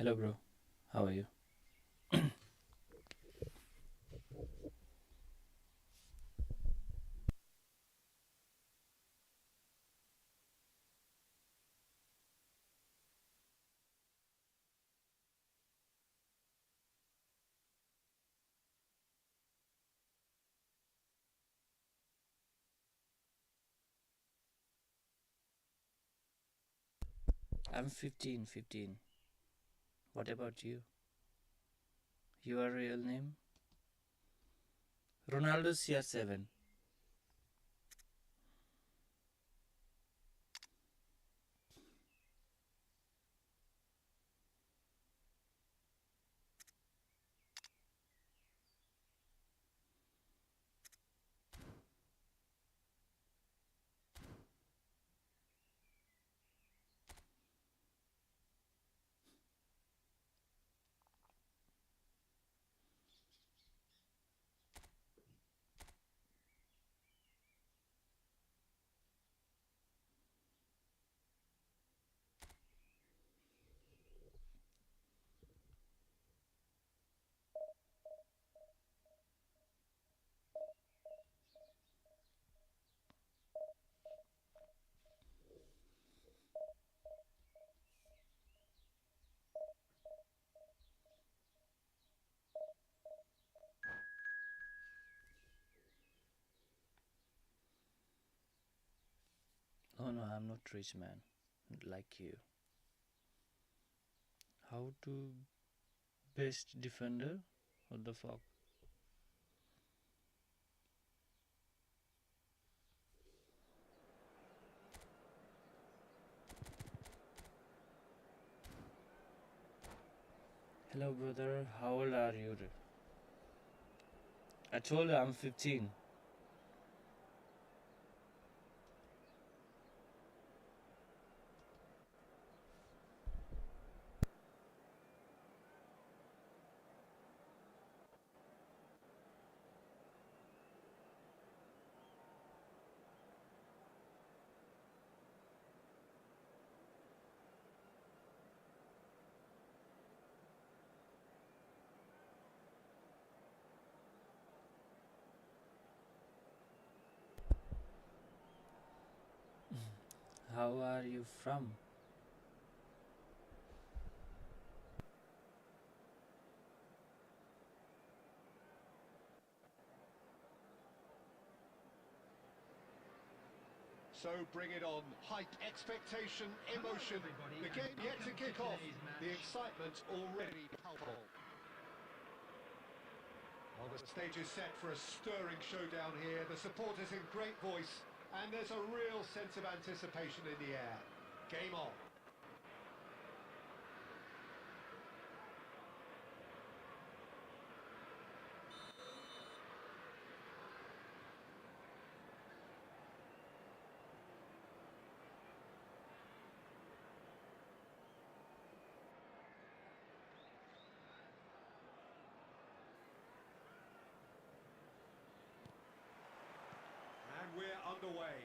Hello, bro. How are you? I'm 15, 15. What about you? Your real name? Ronaldo CR7. Oh no, I'm not rich man. Like you. How to best defender? What the fuck? Hello, brother. How old are you? I told you I'm 15. How are you from? So bring it on. Hype, expectation, emotion. The game yet to kick off. The excitement already palpable. Well, the stage is set for a stirring showdown here. The supporters in great voice, and there's a real sense of anticipation in the air. Game on. And we're underway.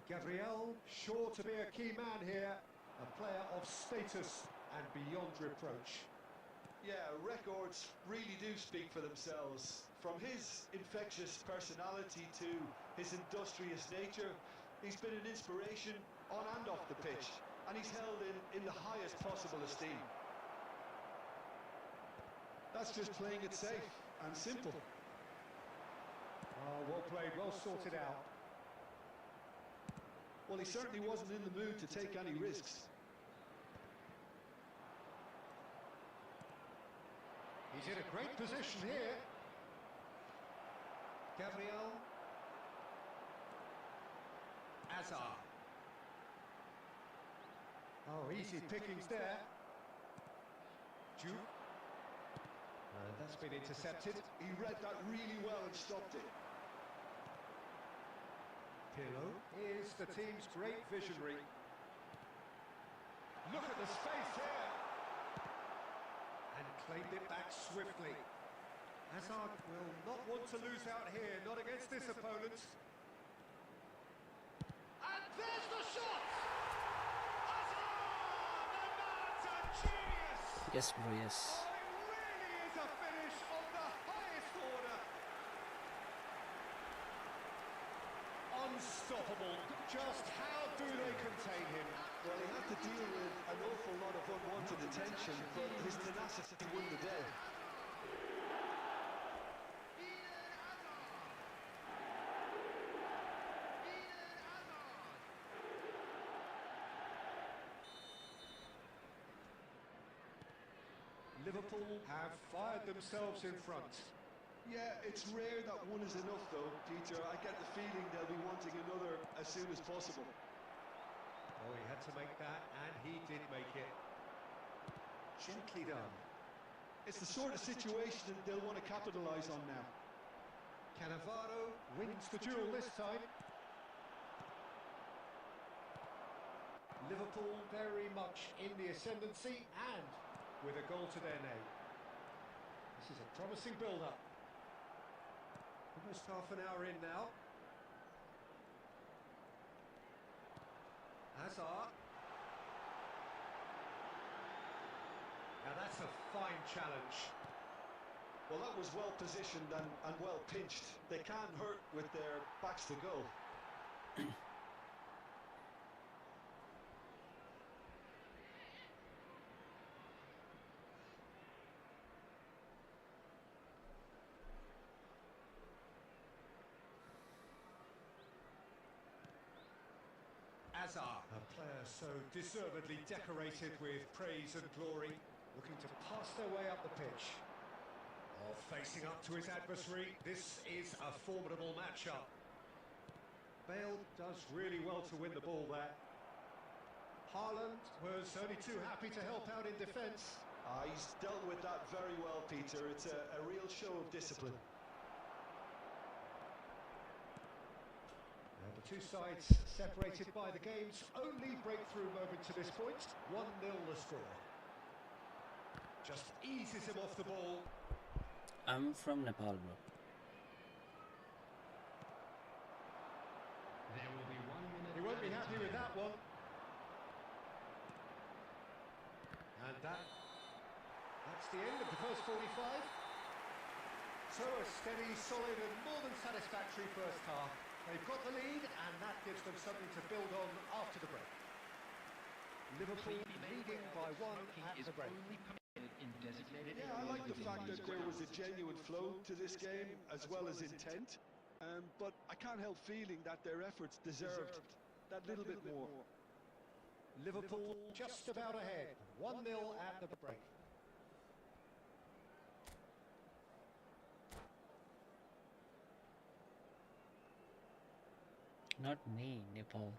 Gabriel, sure to be a key man here, a player of status and beyond reproach. Yeah, records really do speak for themselves. From his infectious personality to his industrious nature, he's been an inspiration on and off the pitch, and he's held in the highest possible esteem. That's just playing it safe and simple. Oh, well played, well sorted out. Well, he certainly wasn't in the mood to take any risks. He's in a great position here. Gabriel. Hazard. Oh, easy pickings there. Jude. And that's been intercepted. He read that really well and stopped it. Pirlo is the team's great visionary. Look at the space here. And claimed it back swiftly. Hazard will not want to lose out here, not against this opponent. And there's the shot! Hazard! The man to Yes, bro, yes. Oh, it really is a finish of the highest order. Unstoppable. Just how do they contain him? Well, he had to deal with an awful lot of unwanted attention, but his tenacity won the day. Liverpool have fired themselves in front. Yeah, it's rare that one is enough, though, Peter. I get the feeling they'll be wanting another as soon as possible. Oh, he had to make that, and he did make it. Gently done. It's the sort of situation that they'll want to capitalise on now. Cannavaro wins the duel this time. Liverpool very much in the ascendancy and with a goal to their name. This is a promising build-up. Almost half an hour in now. Hazard. Now that's a fine challenge. Well, that was well positioned and well pinched. They can't hurt with their backs to goal. Hazard, a player so deservedly decorated with praise and glory, looking to pass their way up the pitch. Oh, facing up to his adversary, this is a formidable matchup. Bale does really well to win the ball there. Haaland was only too happy to help out in defence. He's dealt with that very well, Peter. It's a real show of discipline. Now the two sides separated by the game's only breakthrough moment to this point. 1-0 the score. Just eases him off the ball. I'm from Nepal, bro. There will be 1 minute. He won't be happy with that one. And that's the end of the first 45. So a steady, solid and more than satisfactory first half. They've got the lead and that gives them something to build on after the break. Liverpool leading by 1 at the break. Yeah, I like the fact that there was a genuine flow to this game as well as intent. But I can't help feeling that their efforts deserved that little bit more. Liverpool just about ahead. 1-0 at the break. Not me, Nepal.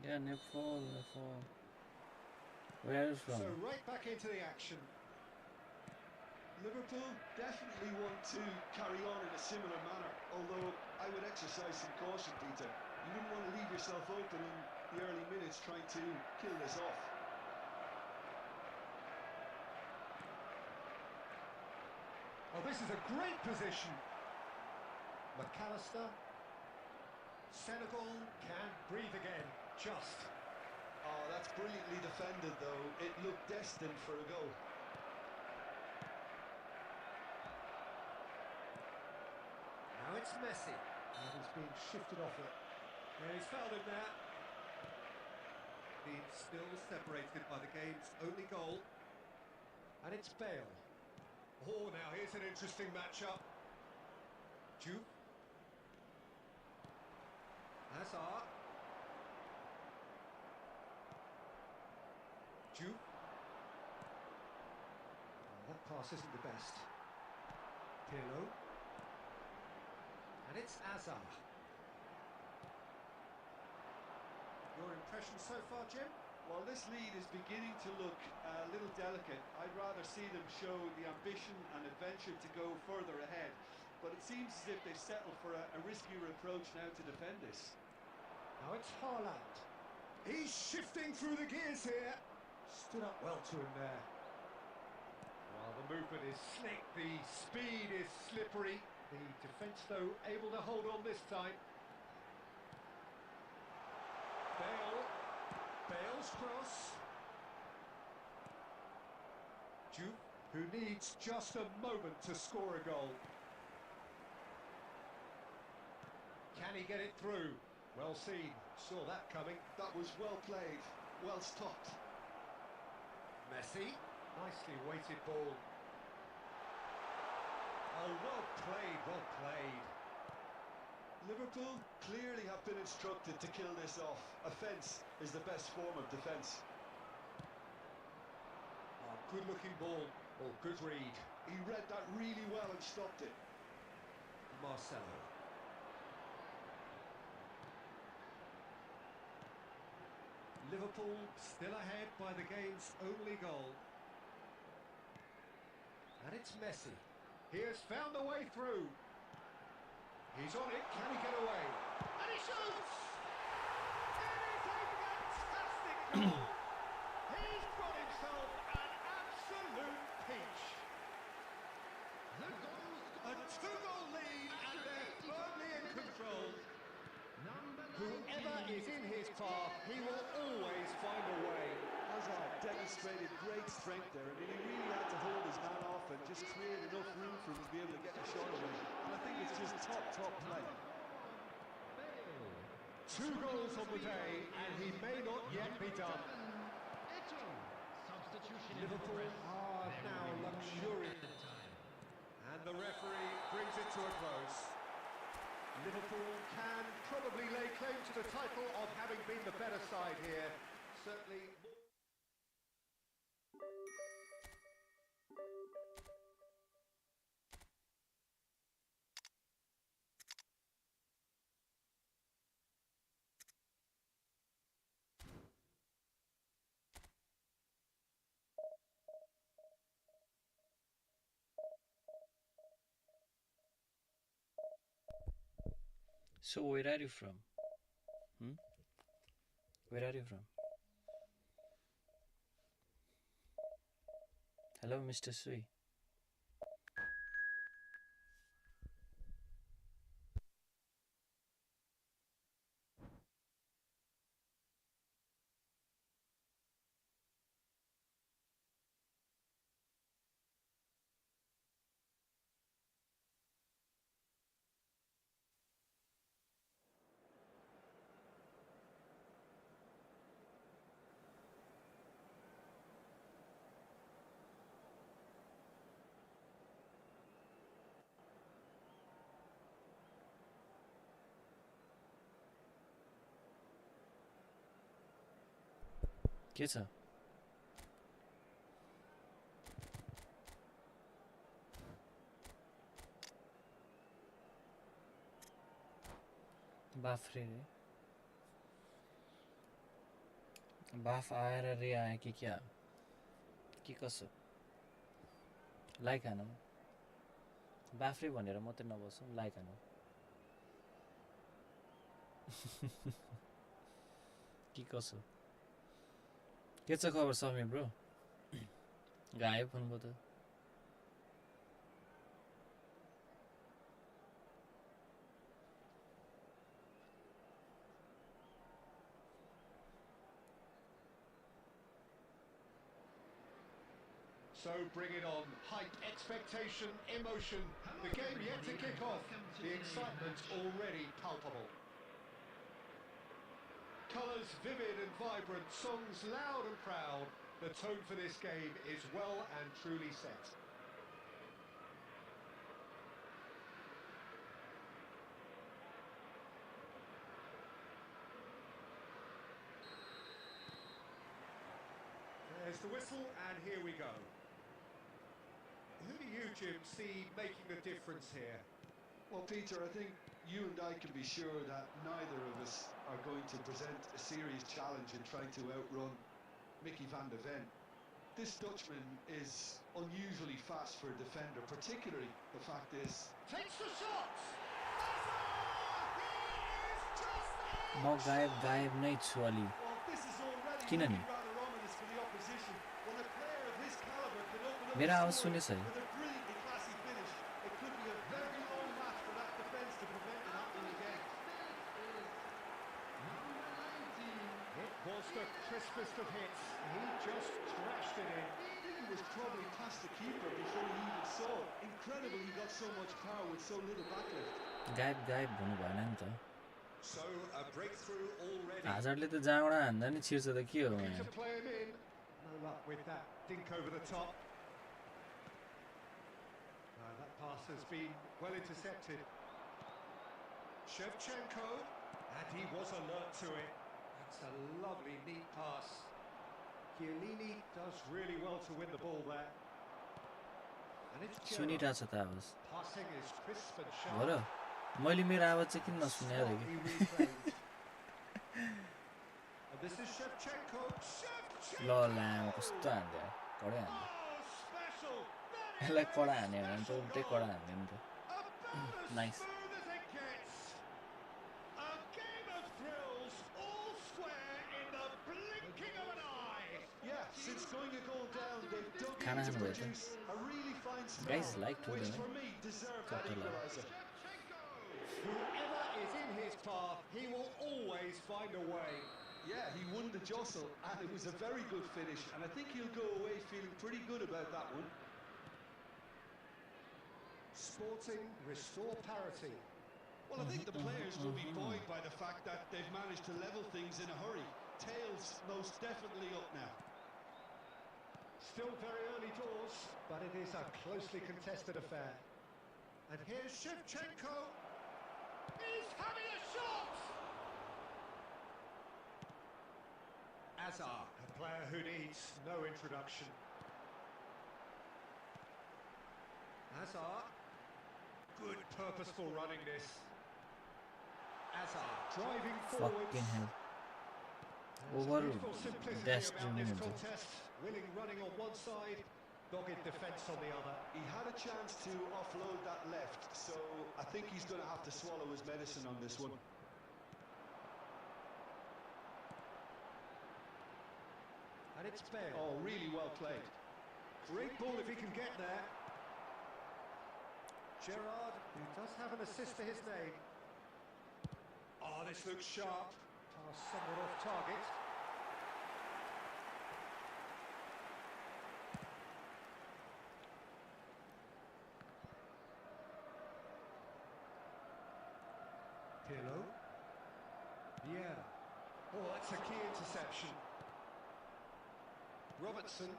Yeah, Nepal. Where are you from? So right back into the action. Liverpool definitely want to carry on in a similar manner, although I would exercise some caution, Peter. You wouldn't want to leave yourself open in the early minutes trying to kill this off. Oh, this is a great position. McAllister. Senegal can breathe again. Just. Oh, that's brilliantly defended, though. It looked destined for a goal. Now it's Messi. And he's being shifted off it. Yeah, he's fouled him there. Being still separated by the game's only goal. And it's Bale. Oh, now here's an interesting matchup. Juve. Hazard. Juve. That pass isn't the best. Pirlo. And it's Hazard. Your impression so far, Jim? Well, this lead is beginning to look a little delicate. I'd rather see them show the ambition and adventure to go further ahead. But it seems as if they've settled for a riskier approach now to defend this. Now it's Haaland. He's shifting through the gears here. Stood up well to him there. Well, the movement is slick, the speed is slippery. The defence, though, able to hold on this time. Bale's cross. who needs just a moment to score a goal. Can he get it through? Well seen, saw that coming. That was well played, well stopped. Messi, nicely weighted ball. Oh, well played, well played. Liverpool clearly have been instructed to kill this off. Offence is the best form of defence. Oh, good looking ball, or good read. He read that really well and stopped it. Marcelo. Liverpool still ahead by the game's only goal. And it's Messi. He has found a way through. He's on it, can he get away? And he shoots! It is a fantastic goal! He's got himself an absolute peach. A two-goal lead and they're firmly in control. Whoever is in his path, he will always find a way. Hazard demonstrated great strength there. I mean, he really had to hold his man off and just create enough room for him to be able to get the shot away. And I think it's just top play. 2 goals on the day, and he may not yet be done. Liverpool are now luxuriant. And the referee brings it to a close. Liverpool can probably lay claim to the title of having been the better side here. Certainly. So where are you from? Where are you from? Hello, Mr. Sui. के छ बाफ्रे रे बाफ आएर रे आए कि क्या कि कसो लाइक हानौ बाफ्रे भनेर मात्रै नबसौँ लाइक हानौ कि कसो के छ खबर समी ब्रो गायो फोन भयो त So bring it on. Hype, expectation, emotion. The game yet to kick off. The excitement already palpable. Colours vivid and vibrant, songs loud and proud. The tone for this game is well and truly set. There's the whistle, and here we go. Who do you, Jim, see making the difference here? Well, Peter, I think you and I can be sure that neither of us are going to present a serious challenge in trying to outrun Mickey van de Ven. This Dutchman is unusually fast for a defender, particularly the fact is... Takes the shot! म गायब नै छु अलि किन नि मेरा आवाज सुनेछ है Was the crispest of hits. He just crashed it in. he was probably past the keeper before he even saw it. Incredible he got so much power with so little backlift. गायब हुनु भएन नि त So a breakthrough already. हाजरले त जहाँबाट हान्दा नि छिर्छ त के हो Looking यहाँ to play him in. No luck with that dink over the top. That pass has been well intercepted. Shevchenko, and he was alert to it. That's a lovely, neat pass. Chiellini does really well to win the ball there. And it's सुनिरहेको छ त आवाज Passing is crisp and हो sharp. र मैले मेरो आवाज चाहिँ किन नसुने र Smartly replayed. And this is Shevchenko. Shevchenko! ल लामो कस्तो हान्यो कडै हान्यो Oh, special! यसलाई कडा हान्यो भने त उल्टै कडा हान्यो नि त About Nice. as smooth as it gets. A game of thrills, all square in the blinking of an eye. Yeah, since going a goal down, they've dug in Kinda to handle it, produce a really fine spell, Guys like to, which don't for me deserved that Totally. equaliser. Whoever is in his path, he will always find a way. Yeah, he won the jostle, and it was a very good finish, and I think he'll go away feeling pretty good about that one. Sporting restore parity. Well, I think the players will be buoyed by the fact that they've managed to level things in a hurry. Tails most definitely up now. Still very early doors, but it is a closely contested affair. And here's Shevchenko. He's having a shot! Azar, a player who needs no introduction. Azar. Good purposeful running this. Azar driving forwards. fucking hell There's Over beautiful simplicity dash about this dribbling. contest. Willing running on one side, dogged defence on the other. He had a chance to offload that left, so I think he's going to have to swallow his medicine on this one. And it's Bale. Oh, really well played. Great ball if he can get there. Gerrard, who does have an assist to his name. Oh, this looks sharp. Pass somewhat off target. Pirlo. Vieira. Oh, that's a key interception. Robertson.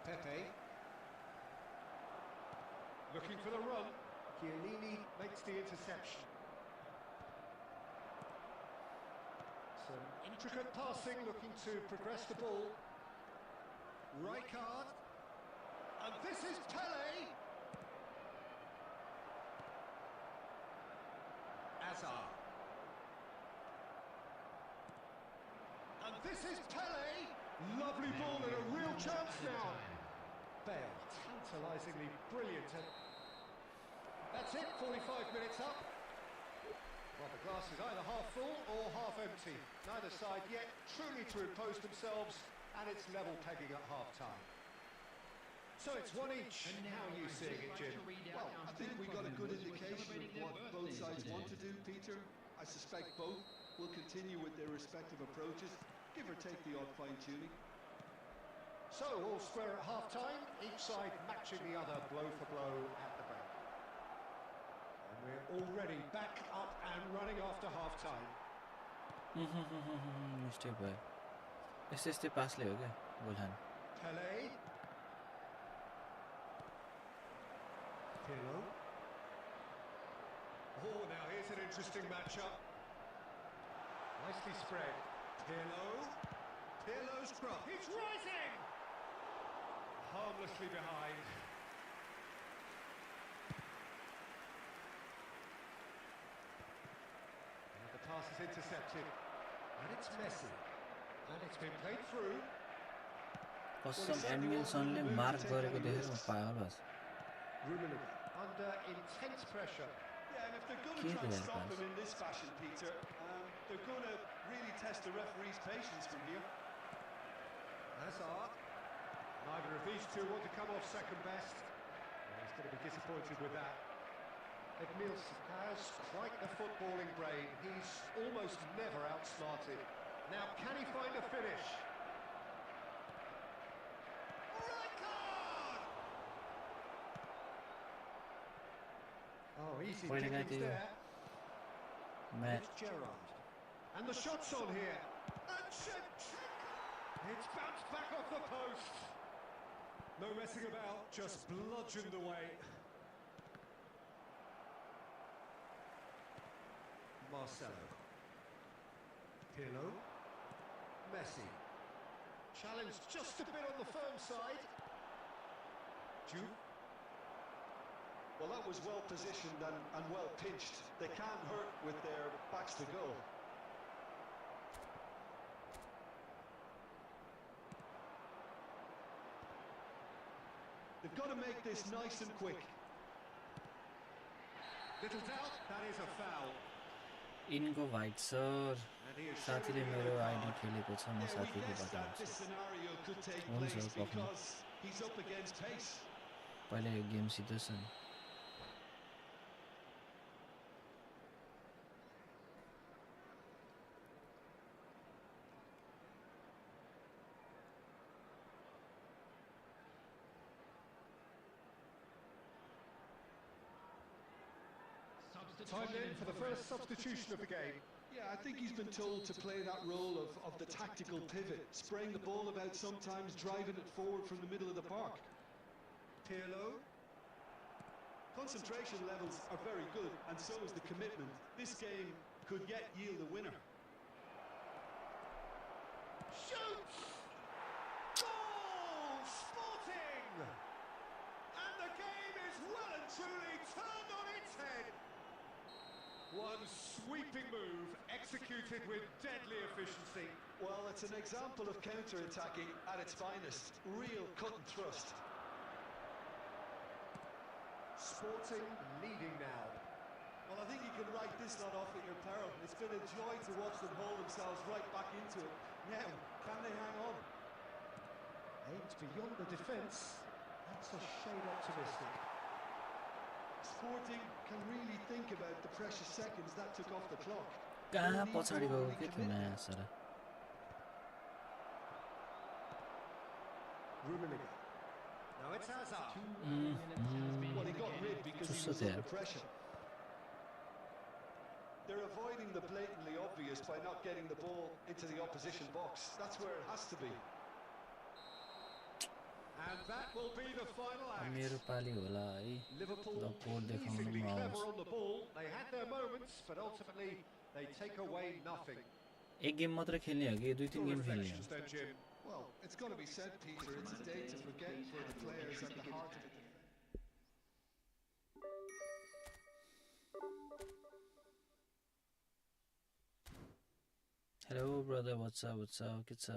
Pepe. Looking for the run. Chiellini makes the interception. Some intricate passing, looking to progress the ball. Rijkaard. And this is Pele. Azar. And this is Pele. Lovely ball and a real chance now. Bale, tantalisingly brilliant. And that's it, 45 minutes up. Well, the glass is either half full or half empty. Neither side yet truly to impose themselves, and it's level pegging at half-time. So it's one each. And how are you seeing it, Jim? Well, I think we got a good indication of what both sides want to do, Peter. I suspect both will continue with their respective approaches, give or take the odd fine-tuning. So, all square at half-time, each side matching the other blow for blow at the break. And we're already back up and running after half-time. Mistake भयो यस्तै यस्तै पासले हो क्या गोल खानु Pele. Pirlo. Oh, now here's an interesting matchup. Nicely spread. Pirlo. Pirlo's cross. He's rising! Harmlessly behind. And the pass is intercepted. And it's Messi. And it's been played through. कसम एडमिल्सनले mark गरेको देखेर म पागल भएछु Rummenigge under intense pressure. Yeah, and if they're going to Keep try and it, stop guys. him in this fashion, Peter, they're going to really test the referee's patience from here. Hazard. Neither of these two want to come off second best. Well, he's going to be disappointed with that. Edmilson has quite the footballing brain. He's almost never outsmarted. Now, can he find a finish? Red card! Oh, easy pickings there. Matt. It's Gerrard. And the shot's on here. And Shevchenko! It's bounced back off the post. No messing about, just bludgeoned away. Marcelo. Pirlo. Messi. Challenged just a bit on the firm side. Juve. Well, that was well positioned and well pinched. They can't hurt with their backs to goal. They've got to make this nice and quick. Little doubt, that is a foul. इनको white sir And he is साथीले showing मेरो the red ID card. खेलेको छ म Yeah, we साथीको guessed that बताउँछु this scenario could take हुन्छ place पक्नु because he's up against pace. पहिले यो game सिधोस् नि Time in for the first substitution of the game. Yeah, I think he's been told to play that role of the tactical pivot, spraying the ball about sometimes, driving it forward from the middle of the park. Pirlo. Concentration levels are very good, and so is the commitment. This game could yet yield a winner. Shoots! Goal! Sporting! And the game is well and truly turned on its head. One sweeping move, executed with deadly efficiency. Well, it's an example of counter-attacking at its finest. Real cut and thrust. Sporting leading now. Well, I think you can write this lot off at your peril. It's been a joy to watch them haul themselves right back into it. Now, can they hang on? Aimed beyond the defence. That's a shade optimistic. Sporting can really think about the precious seconds that took off the clock. कहाँ पछाडि गयो के थियो नयाँ sir Rummenigge. Now it's Hazard. Well, he got rid because he was under pressure. They're avoiding the blatantly obvious by not getting the ball into the opposition box. That's where it has to be. And that will be the final act. मेरो पाली होला है Liverpool ल code देखाउनु amazingly म clever आउँछु on the ball. They had their moments, but ultimately they take away nothing. एक game मात्र खेल्ने हो कि दुई तीन Your गेम खेल्ने हो reflections then, Jim. Well, it's got to be said, Peter, it's a day to forget for the players at the heart of it. Hello brother, what's up, के छ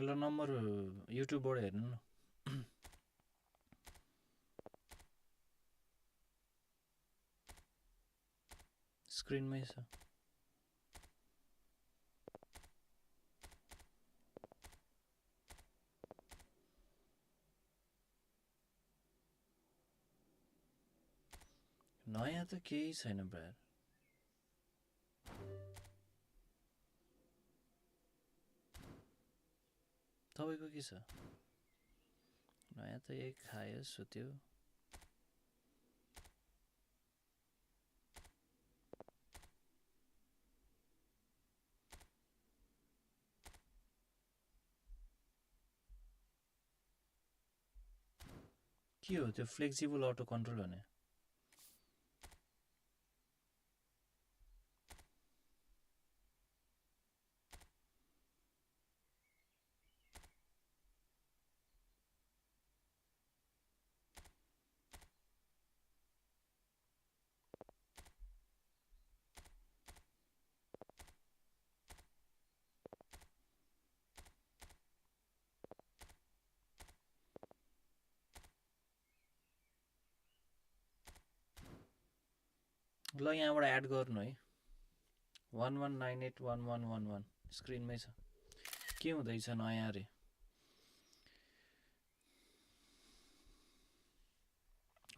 ल नम्बर युट्युबबाट हेर्नु न स्क्रिनमै छ नयाँ त केही छैन ब्रायर तपाईको के छ नयाँ त एक खायो सुत्यो के हो त्यो फ्लेक्सिबल अटो कन्ट्रोल भने ल यहाँबाट एड गर्नु है 11981111 स्क्रिनमै छ के हुँदैछ नयाँ रे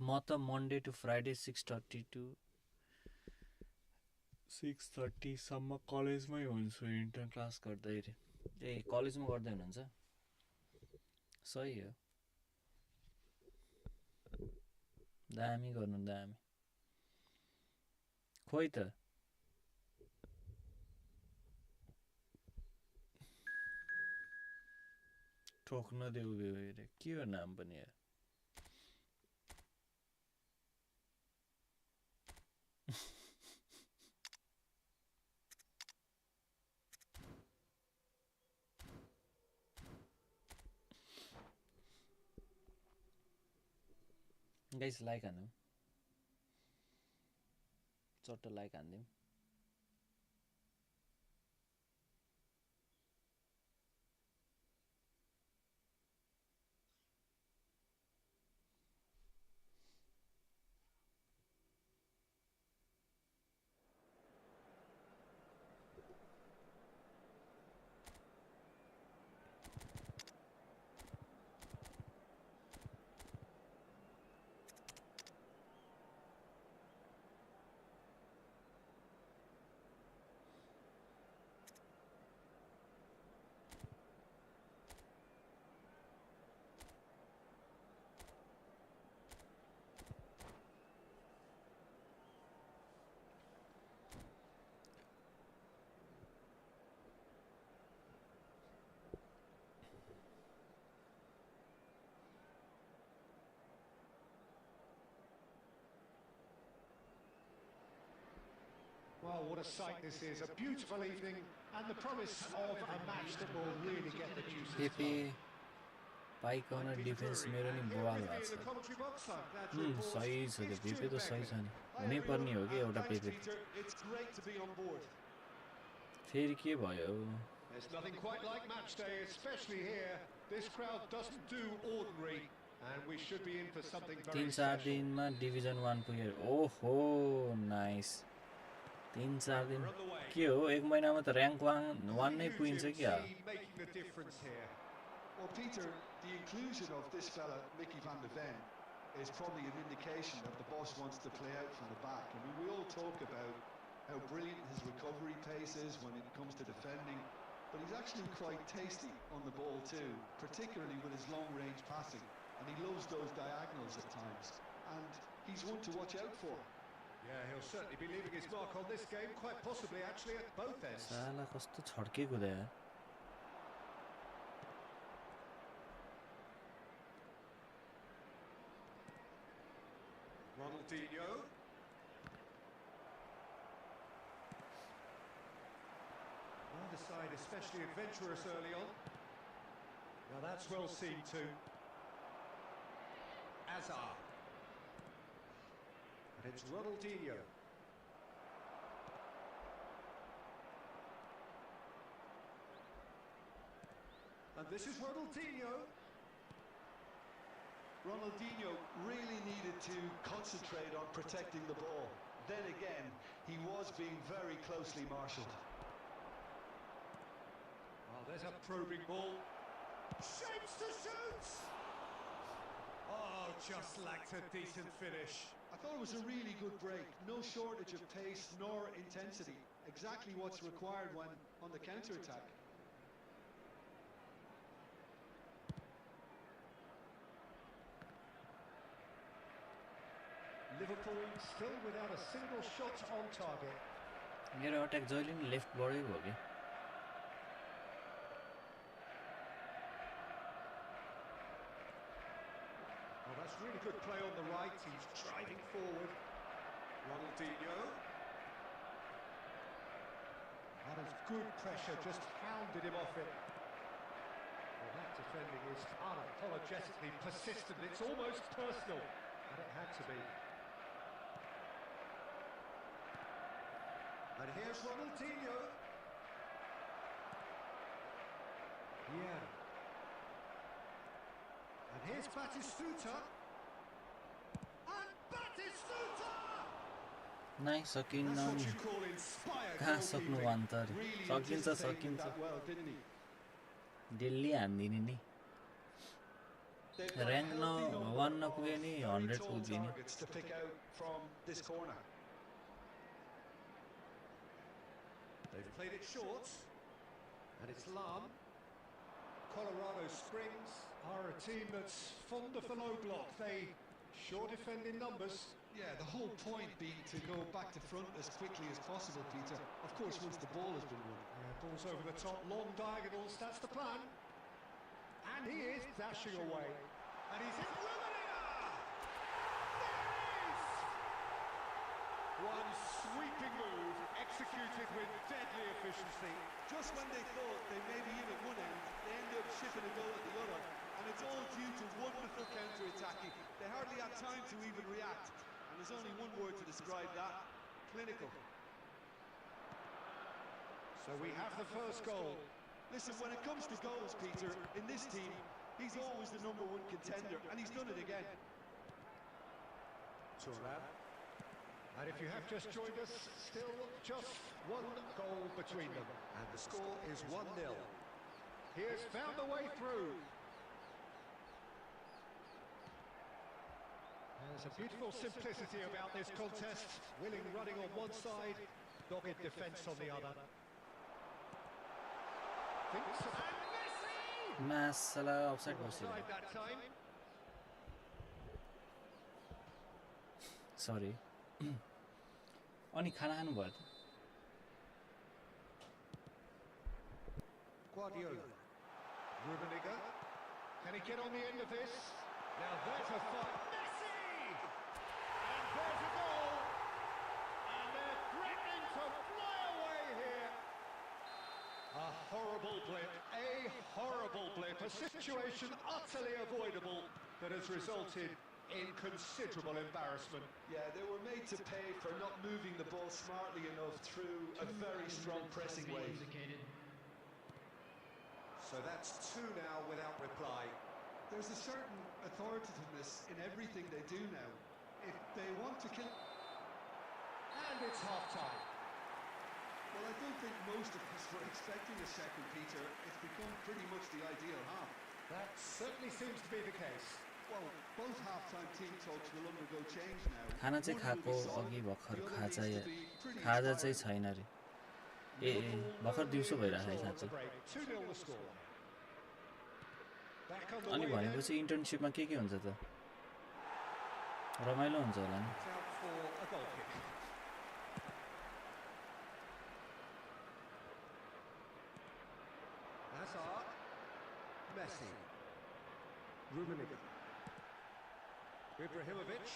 म त मन्डे टु फ्राइडे 6:30 to 6:30 सम्म कलेजमै हुन्छु इन्टर्न क्लास गर्दै रे ए कलेजमा गर्दै हुनुहुन्छ सही हो दामी गर्नु दामी खोइ त ठोक्न देऊ रे के हो नाम पनि यार गाइस लाइक हान्दिउँ चट्ट लाइक हान्दिउँ Well, what a sight this is. A beautiful evening and the promise of a match that will really get the juices flowing. पाइकन डिफेन्स मेरो नि बवाल भएको छ सही छ त्यो पेपे त सही छ नि हुनै पर्ने हो कि एउटा पेपे फेरि के भयो There's nothing quite like match day, especially here. This crowd doesn't do ordinary, and we should be in for something very special. 3-4 दिनमा डिभिजन 1 पुगेर ओहो नाइस 3-4 दिन के हो एक महिनामा त र्याङ्क 1 नै पुगिन्छ क्या Well, Peter, the inclusion of this fella, Mickey van der Ven, is probably an indication that the boss wants to play out from the back. I mean, we all talk about how brilliant his recovery pace is when it comes to defending, but he's actually quite tasty on the ball too, particularly with his long-range passing, and he loves those diagonals at times, and he's one to watch out for. Yeah, he'll certainly be leaving his mark on this game, quite possibly actually at both ends. साला कस्तो छड्केको the यार Ronaldinho. Neither side especially adventurous early on. Now that's well seen too. Azar. And it's Ronaldinho. And this is Ronaldinho. Ronaldinho really needed to concentrate on protecting the ball. Then again, he was being very closely marshalled. Oh, there's a probing ball. Shapes to shoot! Oh, just lacked a decent finish. I thought it was a really good break. No shortage of pace nor intensity. Exactly what's required when on the counter-attack. Liverpool still without a single shot on target. मेरो attack जहिले नि लेफ्टबाटै भयो के Oh, that's really good play on the right. He's driving forward. Ronaldinho. That is good pressure, just hounded him off it. Well, that defending is unapologetically persistent. It's almost personal, and it had to be. And here's Ronaldinho. Yeah. And here's Batistuta. And Batistuta! नाइ सकिन्न That's what नि you call inspired कहाँ सक्नु goalkeeping. अन्तरी Really सकिन्छ anticipated सकिन्छ that well, didn't he? Daily हान्दिने नि They've got a ऱ्याङ्क healthy number वान of नपुगे नि very 100 tall पुग्दिने targets to pick out from this corner. They've played it short, and it's Lam. Colorado Springs are a team that's fond of the low block. They sure defend in numbers. Yeah, the whole point being to go back to front as quickly as possible, Peter. Of course, once the ball has been won. Yeah, ball's over the top, long diagonals, that's the plan. And he is dashing away. And he's in Rummenigge! There it is! One sweeping move, executed with deadly efficiency. Just when they thought they may be in at one end, they end up shipping a goal at the other. And it's all due to wonderful counter-attacking. They hardly had time to even react. And there's only one word to describe that: clinical. So we have the first goal. Listen, when it comes to goals, Peter, in this team, he's always the #1 contender, and he's done it again. Turan. And if you have just joined us, still just one goal between them. And the score is 1-0. He has found a way through. There's a beautiful simplicity about this contest. Willing running on one side, dogged defence on the other. Thinks and Messi! मासला offside बसिरहेको Offside that time. सरी अनि खाना खानु भयो त Guardiola. Rummenigge. Can he get on the end of this? Now there's a fight. Messi! And there's a goal. And they're threatening to fly away here. A horrible blip. A horrible blip. A situation utterly avoidable that has resulted in considerable embarrassment. Yeah, they were made to pay for not moving the ball smartly enough through a very strong pressing wave. So that's 2 now without reply. There's a certain authoritativeness in everything they do now. If they want to kill... And it's half-time. Well, I don't think most of us were expecting a second, Peter. It's become pretty much the ideal half. That certainly seems to be the case. Well, both half-time team talks will undergo change now. खाना चाहिँ One will खाएको be solid, अघि भर्खर the other खाजा needs to be pretty खाजा चाहिँ inspiring. छैन रे ए भर्खर दिउँसो भइरहेको छ साँच्चै 2-0 the score. Back on the अनि way then. भनेपछि इन्टर्नशिपमा के हुन्छ त रमाइलो हुन्छ होला नि It's out for a goal kick. Hazard. Messi. Rummenigge. Ibrahimovic.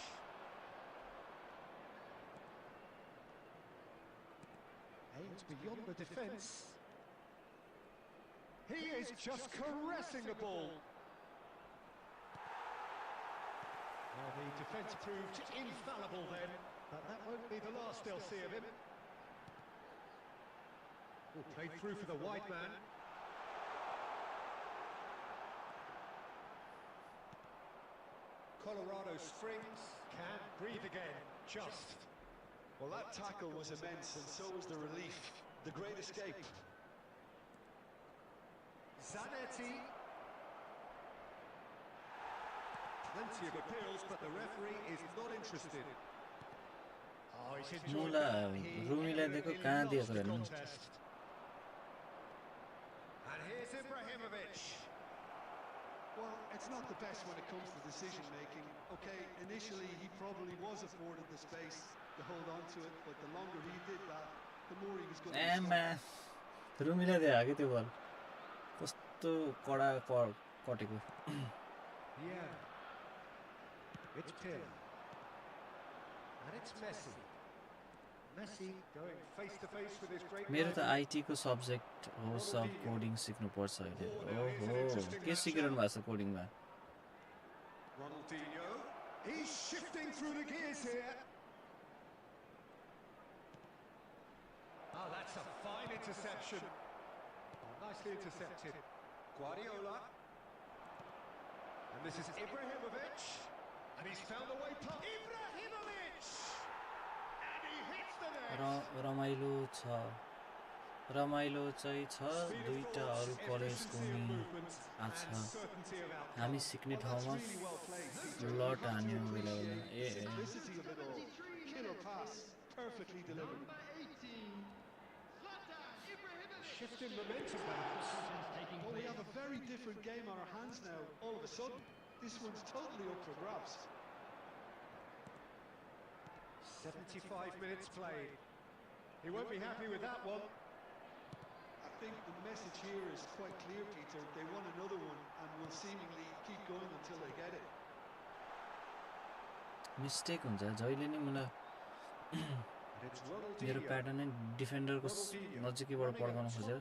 Aims beyond the defence. He is just caressing the ball. Well, the defence proved infallible then, but that won't be the last they'll see of him. Oh, played through for the wide man. Colorado Springs can breathe again, just. Well, that tackle was immense, and so was the relief. The great escape. Zanetti. Plenty of appeals, but the referee is not interested. Oh, he's enjoyed मुला that. He रुमीलाई दिएको evidently कहाँ loves दिएको the हेर्नु contest. And here's Ibrahimovic. Well, it's not the best when it comes to decision-making. Okay, initially he probably was afforded the space to hold on to it, but the longer he did that, the more he was going to be एमा रुमीलाई दिएको कि त्यो बल कस्तो कडा कटेको Yeah. It's Pirlo. And it's Messi. Messi going face to face with his great मेरो त rival. आइटीको subject हो सब कोडिङ सिक्नुपर्छ अहिले ओहो के सिकिरहनु भएको छ कोडिङमा Ronaldinho. He's shifting through the gears here. Oh, that's a fine interception. Oh, nicely intercepted. Guardiola. And this is Ibrahimovic. And he's found a way past. Ibrahimovic! And he रमाइलो चाहिँ छ दुईटा अरु कलेजको नि आछा हामी सिक्ने ठाउँमा flirt हान्यो Bela Bela Perfectly delivered. Shifting momentum perhaps. Well, we have a very different game on our hands now. All of a sudden, this one's totally up for grabs. 75 minutes played. He won't be happy with that one. I think the message here is quite clear, Peter. They want another one and will seemingly keep going until they get it. Mistake हुन्छ जहिले नि मलाई मेरो pattern नै डिफेन्डरको नजिकैबाट पड्काउन खोजेर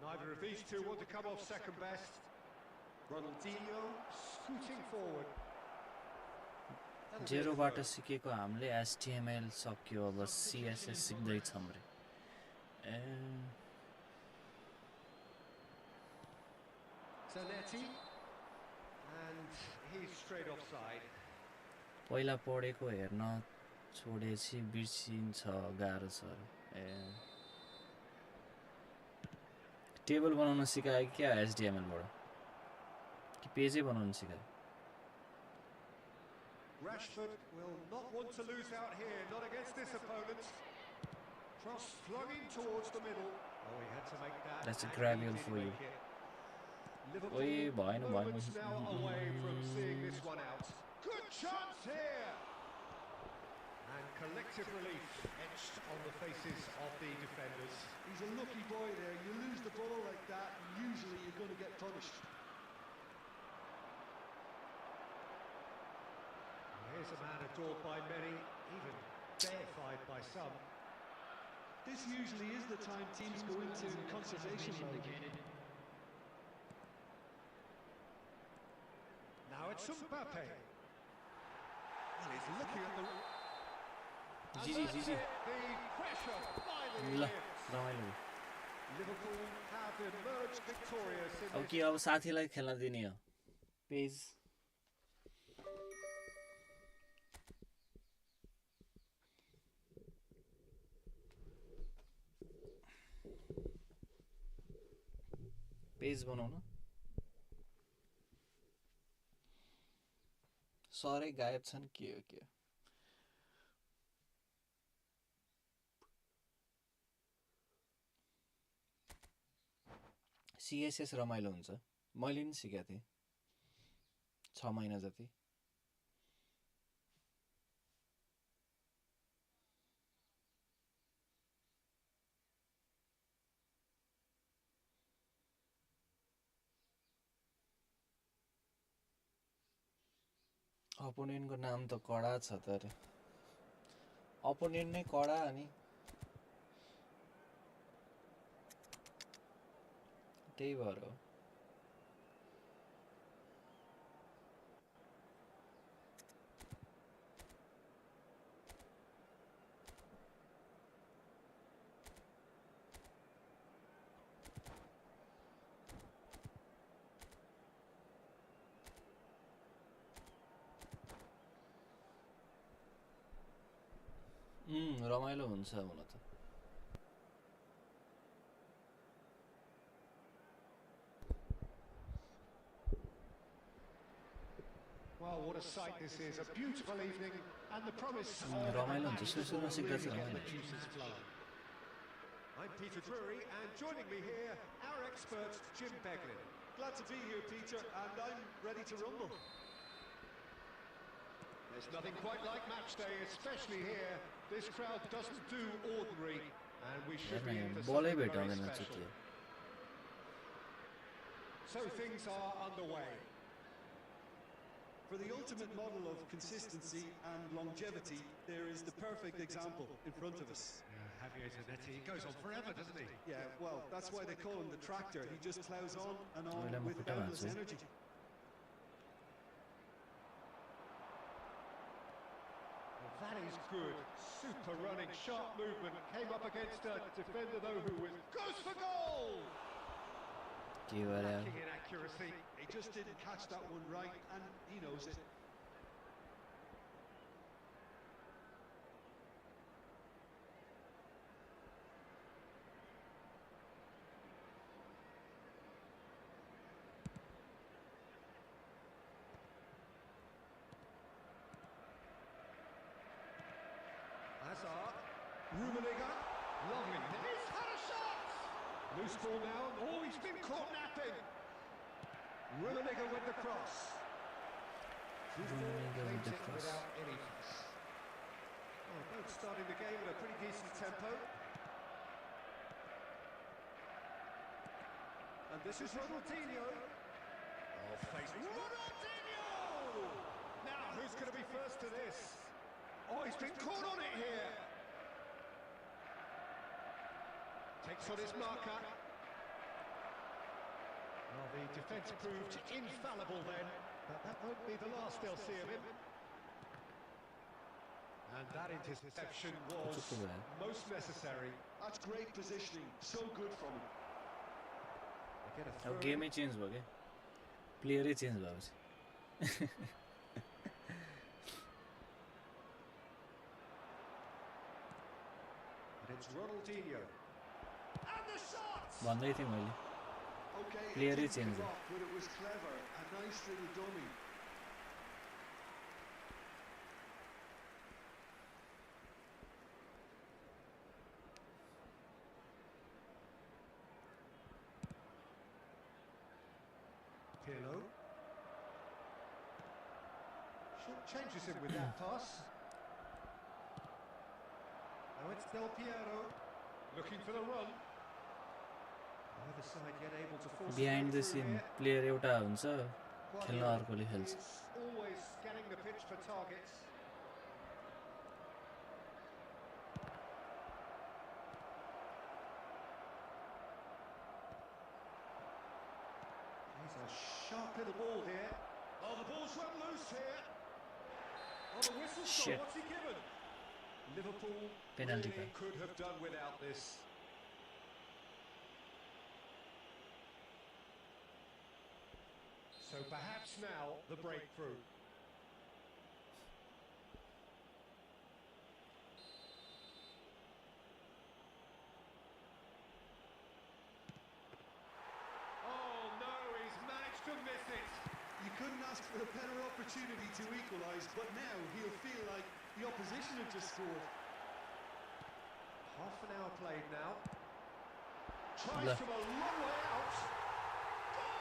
Neither of these two want to come off second best. Ronaldinho scooting forward. जेरोबाट सिकेको हामीले HTML सक्यो अब CSS सिक्दै छौं रे Zanetti and he's straight offside. पहिला पढेको हेर्न छोडेछि बिर्सिन्छ गाह्रो छ टेबल बनाउन सिकायो क्या HTML बाट कि पेजै बनाउन सिकायो Rashford will not want to lose out here, not against this opponent. Cross flung in towards the middle. Oh, he had to make that. That's a gravial for you. Liverpool moments now away from seeing this one out. Good chance here. And collective relief etched on the faces of the defenders. He's a lucky boy there. You lose the ball like that, and usually you're going to get punished. Here's a man adored by many, even deified by some. This usually is the time teams go into conservation mode. Now it's Mbappe. And he's looking at the... Gigi. The pressure finally रमाइलो Liverpool have emerged victorious in अब this. के अब साथीलाई खेल्न दिने हो page page बनाउन सरै गायब छन् के हो CSS रमाइलो हुन्छ मैले नि सिकेको थिएँ 6 महिना जति अपोनेन्टको नाम त कडा छ त रे अपोनेन्ट नै कडा अनि त्यही भएर हो रमाइलो हुन्छ हुन त Well, what a sight this is. A beautiful evening and the promise of रमाइलो हुन्छ सुरुमा सिक्दा चाहिँ रमाइलो हुन्छ juices flowing. I'm Peter Drury, and joining me here, our expert, Jim Beglin. Glad to be here, Peter, and I'm ready to rumble. There's nothing quite like match day, especially here. This crowd doesn't do ordinary, and we should be in for बलै something very भेटाउँदैन special. चित्यो So things are underway. For the ultimate model of consistency and longevity, there is the perfect example in front of us. Javier Zanetti goes on forever, doesn't he? Yeah, well, that's why they call him the tractor. He just plows on and on Oileama with खुट्टा endless भाँच्यो। energy. Well, that is good. Super running, sharp movement. Came up against a defender, though, who goes for goal! के गरे Lacking in accuracy. He just didn't catch that one right, and he knows it. Rummenigge. Lovely. He's had a shot! Loose ball now. Oh, he's been caught napping. Rummenigge with the cross. Rummenigge with the cross. Without any fuss. Well, both starting the game at a pretty decent tempo. And this is Ronaldinho. Oh, facing Ronaldinho! Now, who's going to be first to this? Oh, he's been caught on it here. Takes on his marker. Well, the defence proved infallible then, but that won't be the last they'll see of him. And that interception was most necessary. That's great positioning, so good from him. अब गेमै change भयो क्या प्लेयरै change भएपछि भन्दै थिएँ मैले प्लेयरै change भयो Changes him with that pass. Now it's Del Piero looking for the run. Either side yet able to force behind the scene player एउटा हुन्छ खेल्न अर्कोले खेल्छ always scanning the pitch for targets. He's a sharp little ball here. Oh, the ball's run loose here. Oh, the whistle stop. What's he given? Liverpool Penalty really could have done without this. So perhaps now the breakthrough. Oh no, he's managed to miss it. You couldn't ask for a better opportunity to equalise, but now he'll feel like the opposition have just scored. Half an hour played now. Tries from a long way out.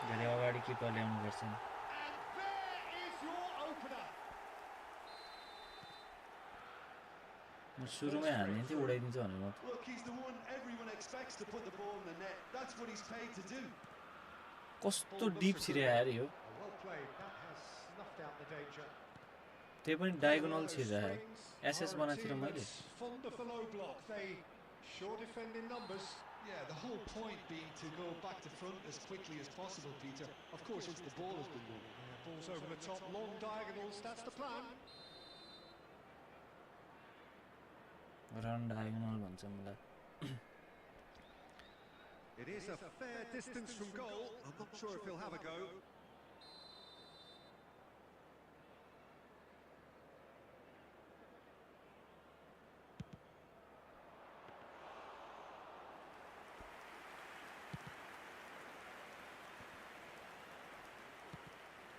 धेरै अगाडि किपर ल्याउनु पर्छ And there is your opener. म सुरुमै हान्दिन्थेँ उडाइदिन्छ भनेर म Look, he's the one everyone expects to put the ball in the net. That's what he's paid to do. कस्तो dip छिरे यार यो Well played. That has snuffed out the danger. त्यही पनि diagonal छिरायो SS बनातिर मैले Fond of the low block. They sure defend in numbers. Yeah, the whole point being to go back to front as quickly as possible, Peter. Of course, once the ball has been won. Yeah, balls over the top, long diagonals. That's the plan. Run diagonal भन्छ मलाई It is a fair distance from goal. I'm not sure if he'll have a go.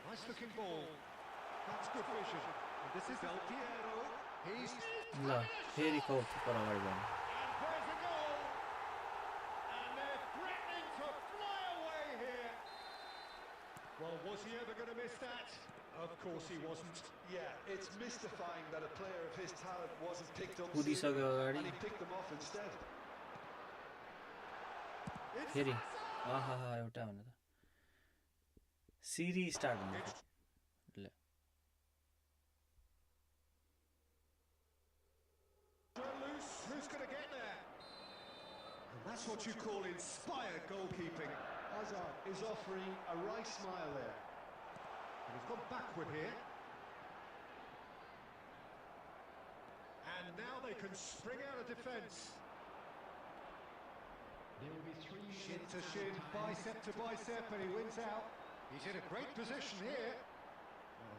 Nice looking ball. That's good vision. And this is Del Piero. He's ल फेरि coat पर अगाडि बढ्नु and there's a goal. And they're threatening to fly away here. Well, was he ever going to miss that? Of course he wasn't. Yeah, it's mystifying that a player of his talent wasn't picked up कुदिसक्यो अगाडि and he picked them off instead. फेरि आहा एउटा भने त सिरी start हुन्छ ल Loose. Who's going to get there? And that's what you call inspired goalkeeping. Hazard is offering a right smile there. And he's gone backward here. And now they can spring out of defence. There will be 3 Shin to shin, bicep to bicep, and he wins out. He's in a great position here.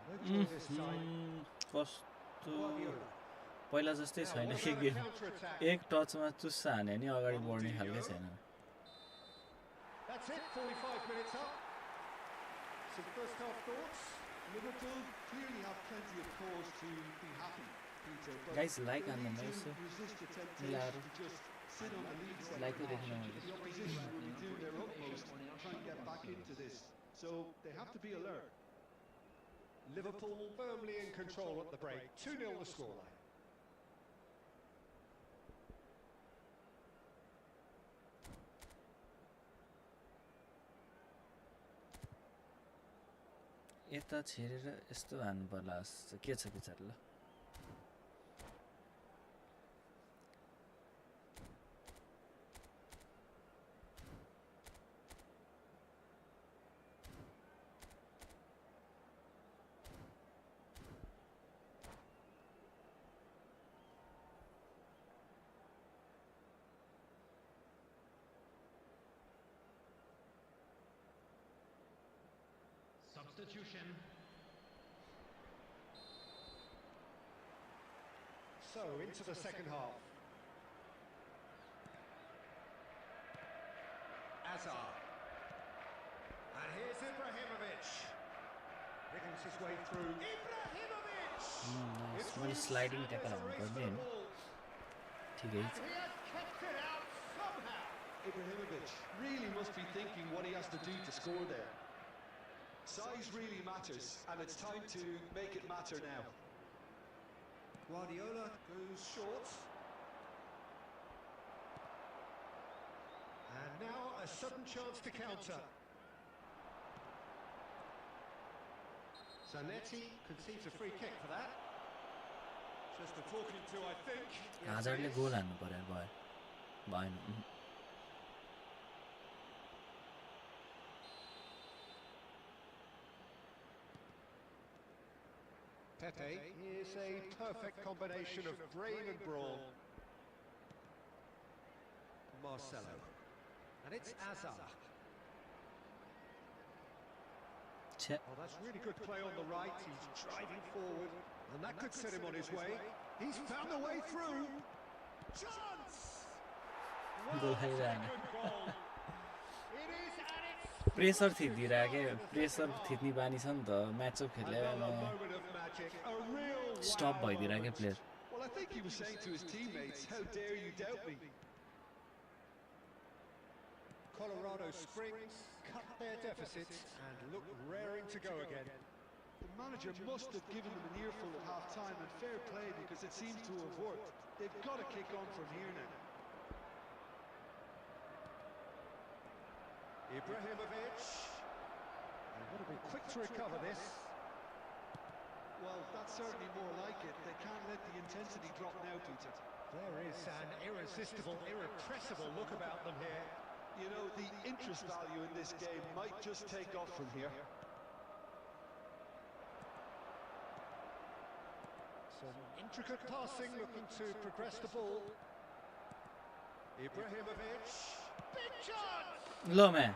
No goal this time. कस्तो Guardiola. पहिला जस्तै छैन के game एक टचमा चुस्सा हाने नि अगाडि बढ्ने खालकै छैन That's it, 45 minutes up. Some first half thoughts. Liverpool clearly have plenty of cause to be happy. Peter, but Guys, like they on need them, to also. resist the temptation Milaro. to just sit on the lead for Like a it if you know match. it. The opposition will be doing their utmost to try and get back into this, so they have to be alert. Liverpool firmly in control at the break. 2-0 the scoreline. यता छिरेर यस्तो हान्नु पर्ला जस्तो के छ विचार ल Substitution. So, into the second half. Azar. And here's Ibrahimovic. Wriggles his way through. Ibrahimovic! nice. मैले स्लाइडिङ ट्याकल हान्नु पर्ने हैन ठिकै And he has kept it out somehow. Ibrahimovic really must be thinking what he has to do to score there. Size really matters, and it's time to make it matter now. Guardiola goes short. And now a sudden chance to counter. Zanetti conceives a free kick for that. Just a talking to, I think. हाजरले गोल हान्नु पर्यो भयो भएन Pepe is a perfect combination of brain and brawn. Marcelo. And it's Azar. छ्या Oh, that's really good play on the right. He's driving forward. And that could set him on his way. He's found a way through. Chance! Goal खाइरहेन Good goal. It is at its pressure थिचिदिरहेको के pressure थिच्ने बानी छ नि त match up खेल्यो another moment of magic. A real स्टप wow भइदिरहेको के moment. Player Well, I think he was saying to his teammates, how dare you doubt me? Colorado Springs cut their deficit and look raring to go again. The manager must have given them an earful at half-time, and fair play because it seems to have worked. They've got to kick on from here now. Ibrahimovic. They've got to be quick to recover this. Well, that's certainly more like it. They can't let the intensity drop now, Peter. There is an irresistible, irrepressible look about them here. You know, the interest value in this game might just take off from here. Some intricate passing, looking to progress the ball. Ibrahimovic. Big chance! ल म्या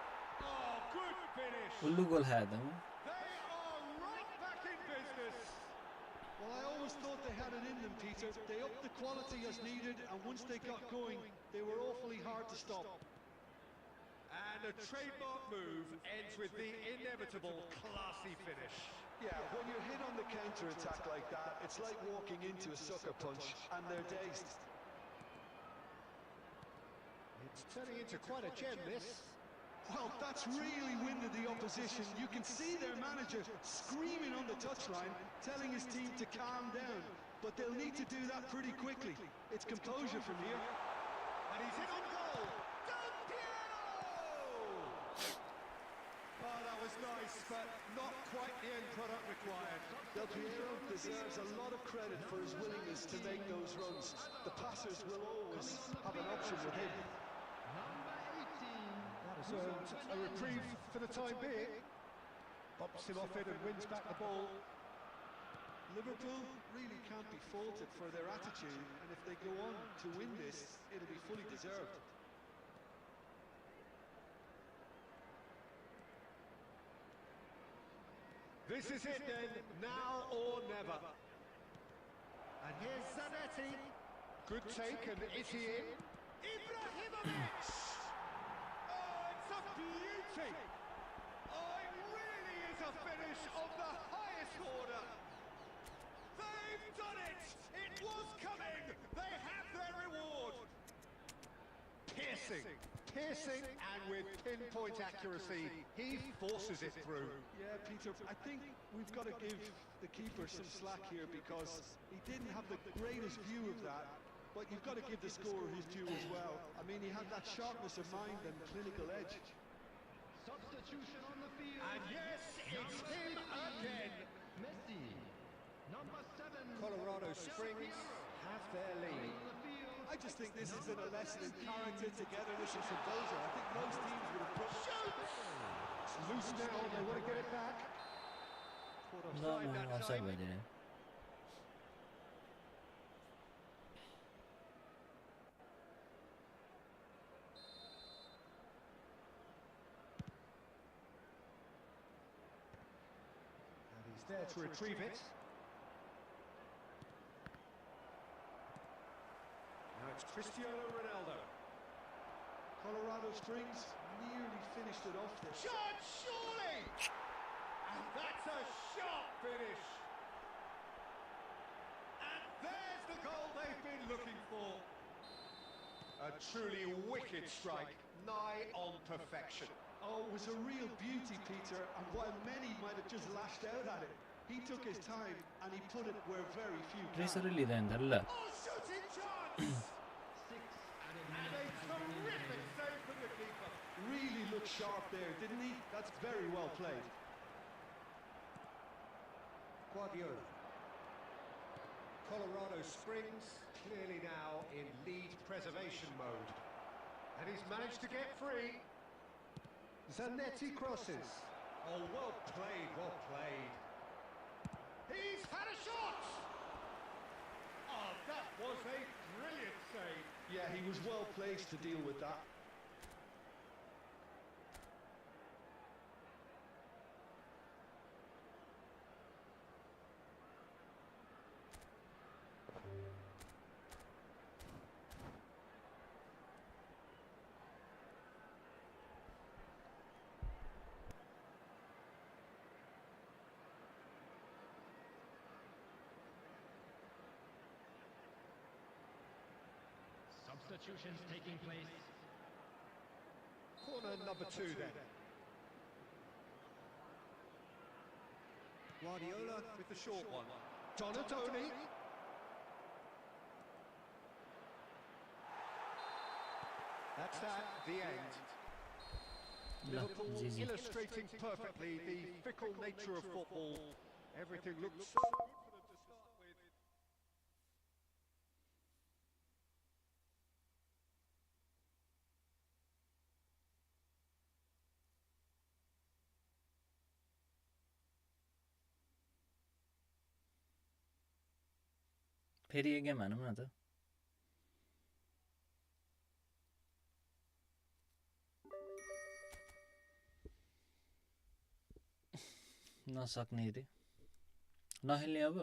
Oh, good finish. उल्लु गोल खायो त म They are right back in business. Well, I always thought they had it in them, Peter. They upped the quality as needed, and once they got going, they were awfully hard to stop. And a trademark move ends with the inevitable classy finish. Yeah, when you're hit on the counter-attack like that, it's like walking into a sucker punch, and they're dazed. It's turning into quite a gem, this. Well, that's really winded the opposition. You can see their manager screaming on the touchline, telling his team to calm down. But they'll need to do that pretty quickly. It's composure from here. And he's hit on goal. Del Piero! Oh, that was nice, but not quite the end product required. Del Piero deserves a lot of credit for his willingness to make those runs. The passers will always have an option with him. That has earned a reprieve for the time being. Bumps him off it and wins back the ball. Liverpool really can't be faulted for their attitude, and if they go on to win this, it'll be fully deserved. This is it then, now or never. And here's Zanetti. Good take, and is he in? Ibrahimovic! Oh, it's a beauty! Oh, it really is a finish of the highest order. They've done it! It was coming! They have their reward! Piercing, and with pinpoint accuracy, he forces it through. Yeah, Peter, I think we've got to give the keeper some slack here because he didn't have the greatest view of that, but you've got to give the scorer his due as well. I mean, he had that sharpness of mind and clinical edge. Substitution on the field. And yes, it's him again. Messi, number 7. Colorado Springs have their lead. I just think this isn't a lesson in character, togetherness and composure. I think most teams would have put... It's loose now, they want to get it back. Caught No, offside that offside time. भइदिने And he's there to retrieve it. Now it's Cristiano Ronaldo. Colorado Springs nearly finished it off there. Shot, surely! And that's a sharp finish. And there's the goal they've been looking for. A truly wicked strike, nigh on perfection. Oh, it was a real beauty, Peter, and while many might have just lashed out at it, he took his time and he put it where very few can. प्रेसरै लिँदैन त ल Oh, shooting chance! And a terrific save from the keeper. Really looked sharp there, didn't he? That's very well played. Guardiola. Colorado Springs clearly now in lead preservation mode. And he's managed to get free. Zanetti crosses. Oh, well played, well played. He's had a shot! Oh, that was a brilliant save. Yeah, he was well placed to deal with that. Substitutions taking place. Corner number 2 then. Guardiola with the short one. Donatoni. That's that, the end. ल Liverpool जिजी illustrating perfectly the fickle nature of football. Everything looked so good for them to start with. फेरि एक game हानौँ न त नसक्ने रे नखेल्ने अब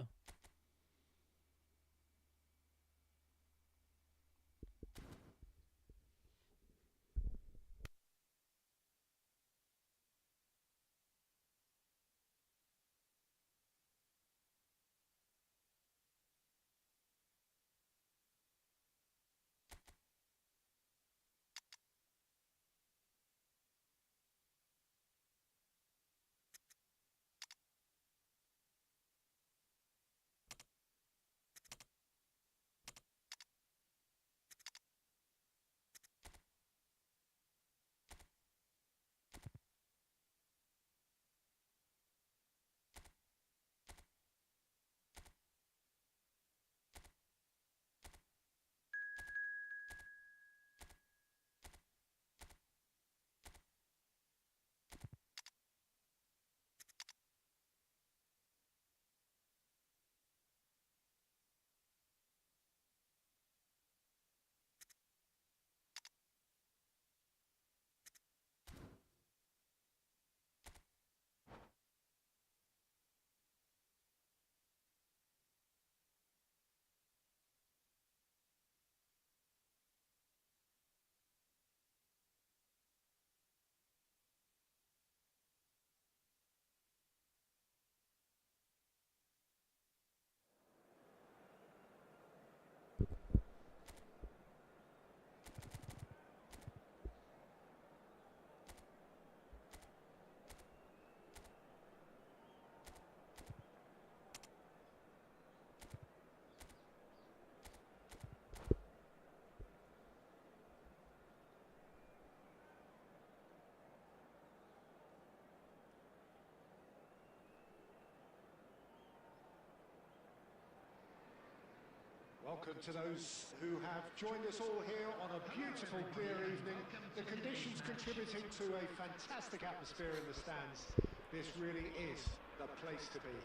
Welcome to those who have joined us all here on a beautiful, clear evening. The conditions contributing to a fantastic atmosphere in the stands. This really is the place to be.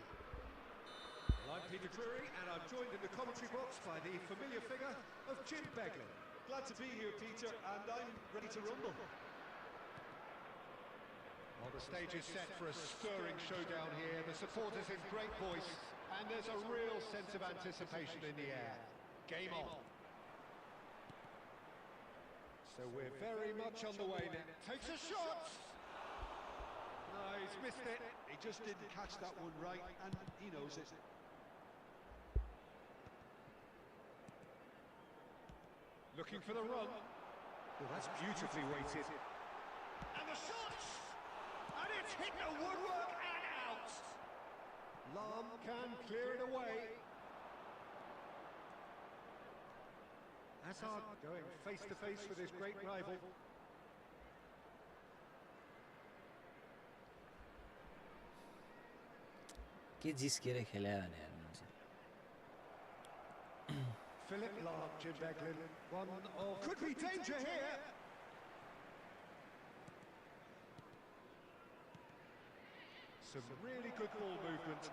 Well, I'm Peter Drury, and I'm joined in the commentary box by the familiar figure of Jim Beglin. Glad to be here, Peter, and I'm ready to rumble. Well, the stage is set for a stirring showdown here. The supporters in great voice, and there's a real sense of anticipation in the air. Game on. So we're very much on the way now. Takes a shot! No, he's missed it. He just didn't catch that one right, and he knows it. Looking for the run. Oh, that's beautifully weighted. And the shot! And it's hit the woodwork and out! Lam can clear it away. Hazard going face to face with his great rival. के जिस्केर खेल्या भने यार मान्छे Philip Lam, Jim Beglin, one of... Could be danger here! Some really good ball movement.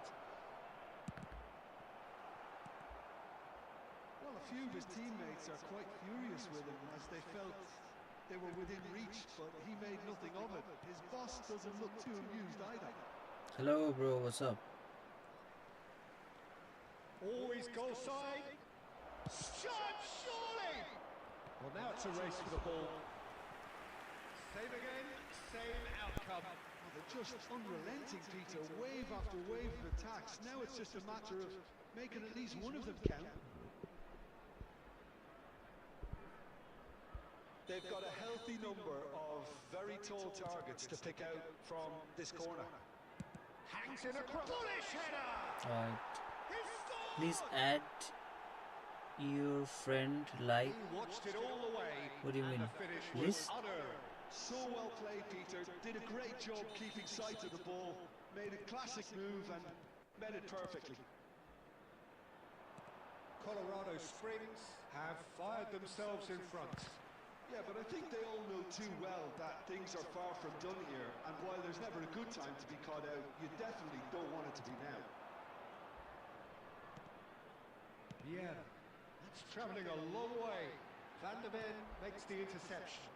Well, a few of his teammates are quite furious with him as they felt they were within reach, but he made nothing of it. His boss doesn't look too amused either. Hello bro, what's up? Always goal side. Shot, surely! Well, now it's a race for the ball. Same again, same outcome. Well, they're just unrelenting, Peter. Wave after wave of attacks. Now it's just a matter of making at least one of them count. They've got a healthy number of very tall targets to pick out from this corner. Hangs in a bullish header! Please add your friend like. He watched it all the way. What do you mean? And the finish Yes? was utter. So well played, Peter. Did a great job keeping sight of the ball. Made a classic move and met it perfectly. Colorado Springs have fired themselves in front. Yeah, but I think they all know too well that things are far from done here, and while there's never a good time to be caught out, you definitely don't want it to be now. Yeah, that's travelling a long way. Van der Ven makes the interception.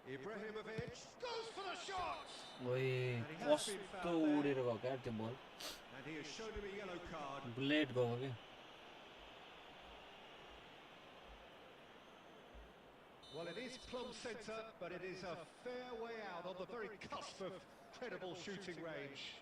Ibrahimovic goes for the shot! ओए कस्तो उडेर गयो क्या त्यो बल And he has shown him a yellow card. Bullet गयो के Well, it is plumb centre, but it is a fair way out on the very cusp of credible shooting range.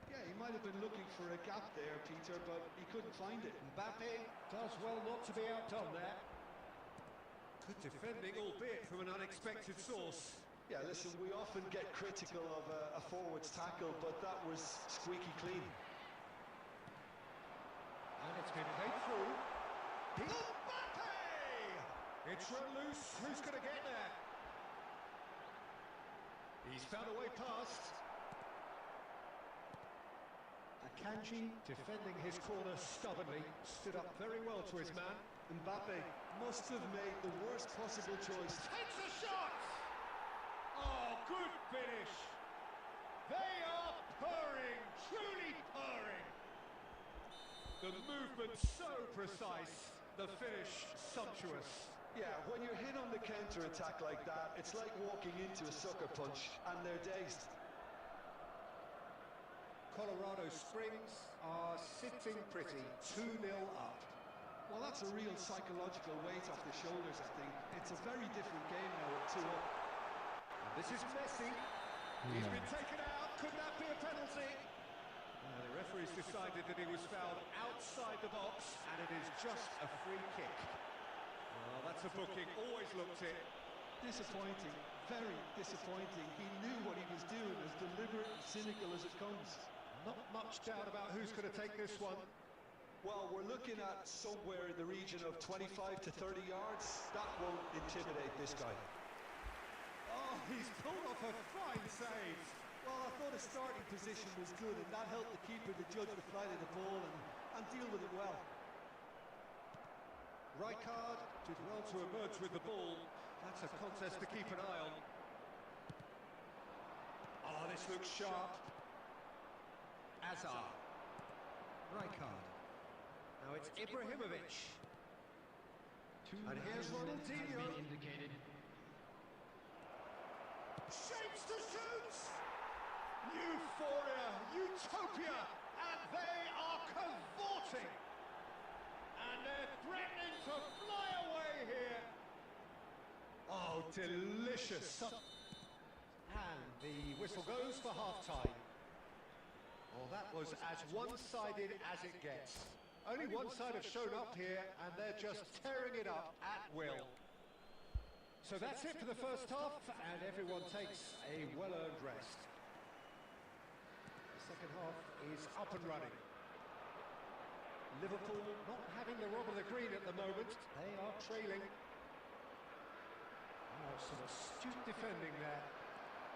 Yeah, he might have been looking for a gap there, Peter, but he couldn't find it. Mbappe does well not to be outdone there. Good defending, albeit from an unexpected source. Yeah, listen, we often get critical of a forward's tackle, but that was squeaky clean. And it's been played through. Mbappe! It's run loose. Who's going to get there? He's found a way past. Akanji, defending his corner stubbornly, stood up very well to his man. Mbappe must have made the worst possible choice. Takes a shot! Oh, good finish! They are purring, truly purring! The movement so precise, the finish sumptuous. Yeah, when you're hit on the counter-attack like that, it's like walking into a sucker punch, and they're dazed. Colorado Springs are sitting pretty, 2-0 up. Well, that's a real psychological weight off the shoulders, I think. It's a very different game now at 2-up. This is Messi. He's been taken out. Could that be a penalty? The referee's decided that he was fouled outside the box, and it is just a free kick. Well, that's a booking. Always looked it. Disappointing. Very disappointing. He knew what he was doing, as deliberate and cynical as it comes. Not much doubt about who's going to take this one. Well, we're looking at somewhere in the region of 25 to 30 yards. That won't intimidate this guy. Oh, he's pulled off a fine save. Well, I thought his starting position was good, and that helped the keeper to judge the flight of the ball and deal with it well. Rijkaard did well to emerge with the ball. That's a contest to keep an eye on. Oh, this looks sharp. Azar. Rijkaard. Now it's Ibrahimovic. And here's Ronaldinho. Indicated. Shapes to shoot! Euphoria, utopia, and they are cavorting. And they're threatening to fly away here. Oh, delicious. And the whistle goes for half-time. Well, that was as one-sided as it gets. Only one side have shown up here, and they're just tearing it up at will. So that's it for the first half, and everyone takes a well-earned rest. The second half is up and running. Liverpool not having the rub of the green at the moment. They are trailing. Oh, some astute defending there.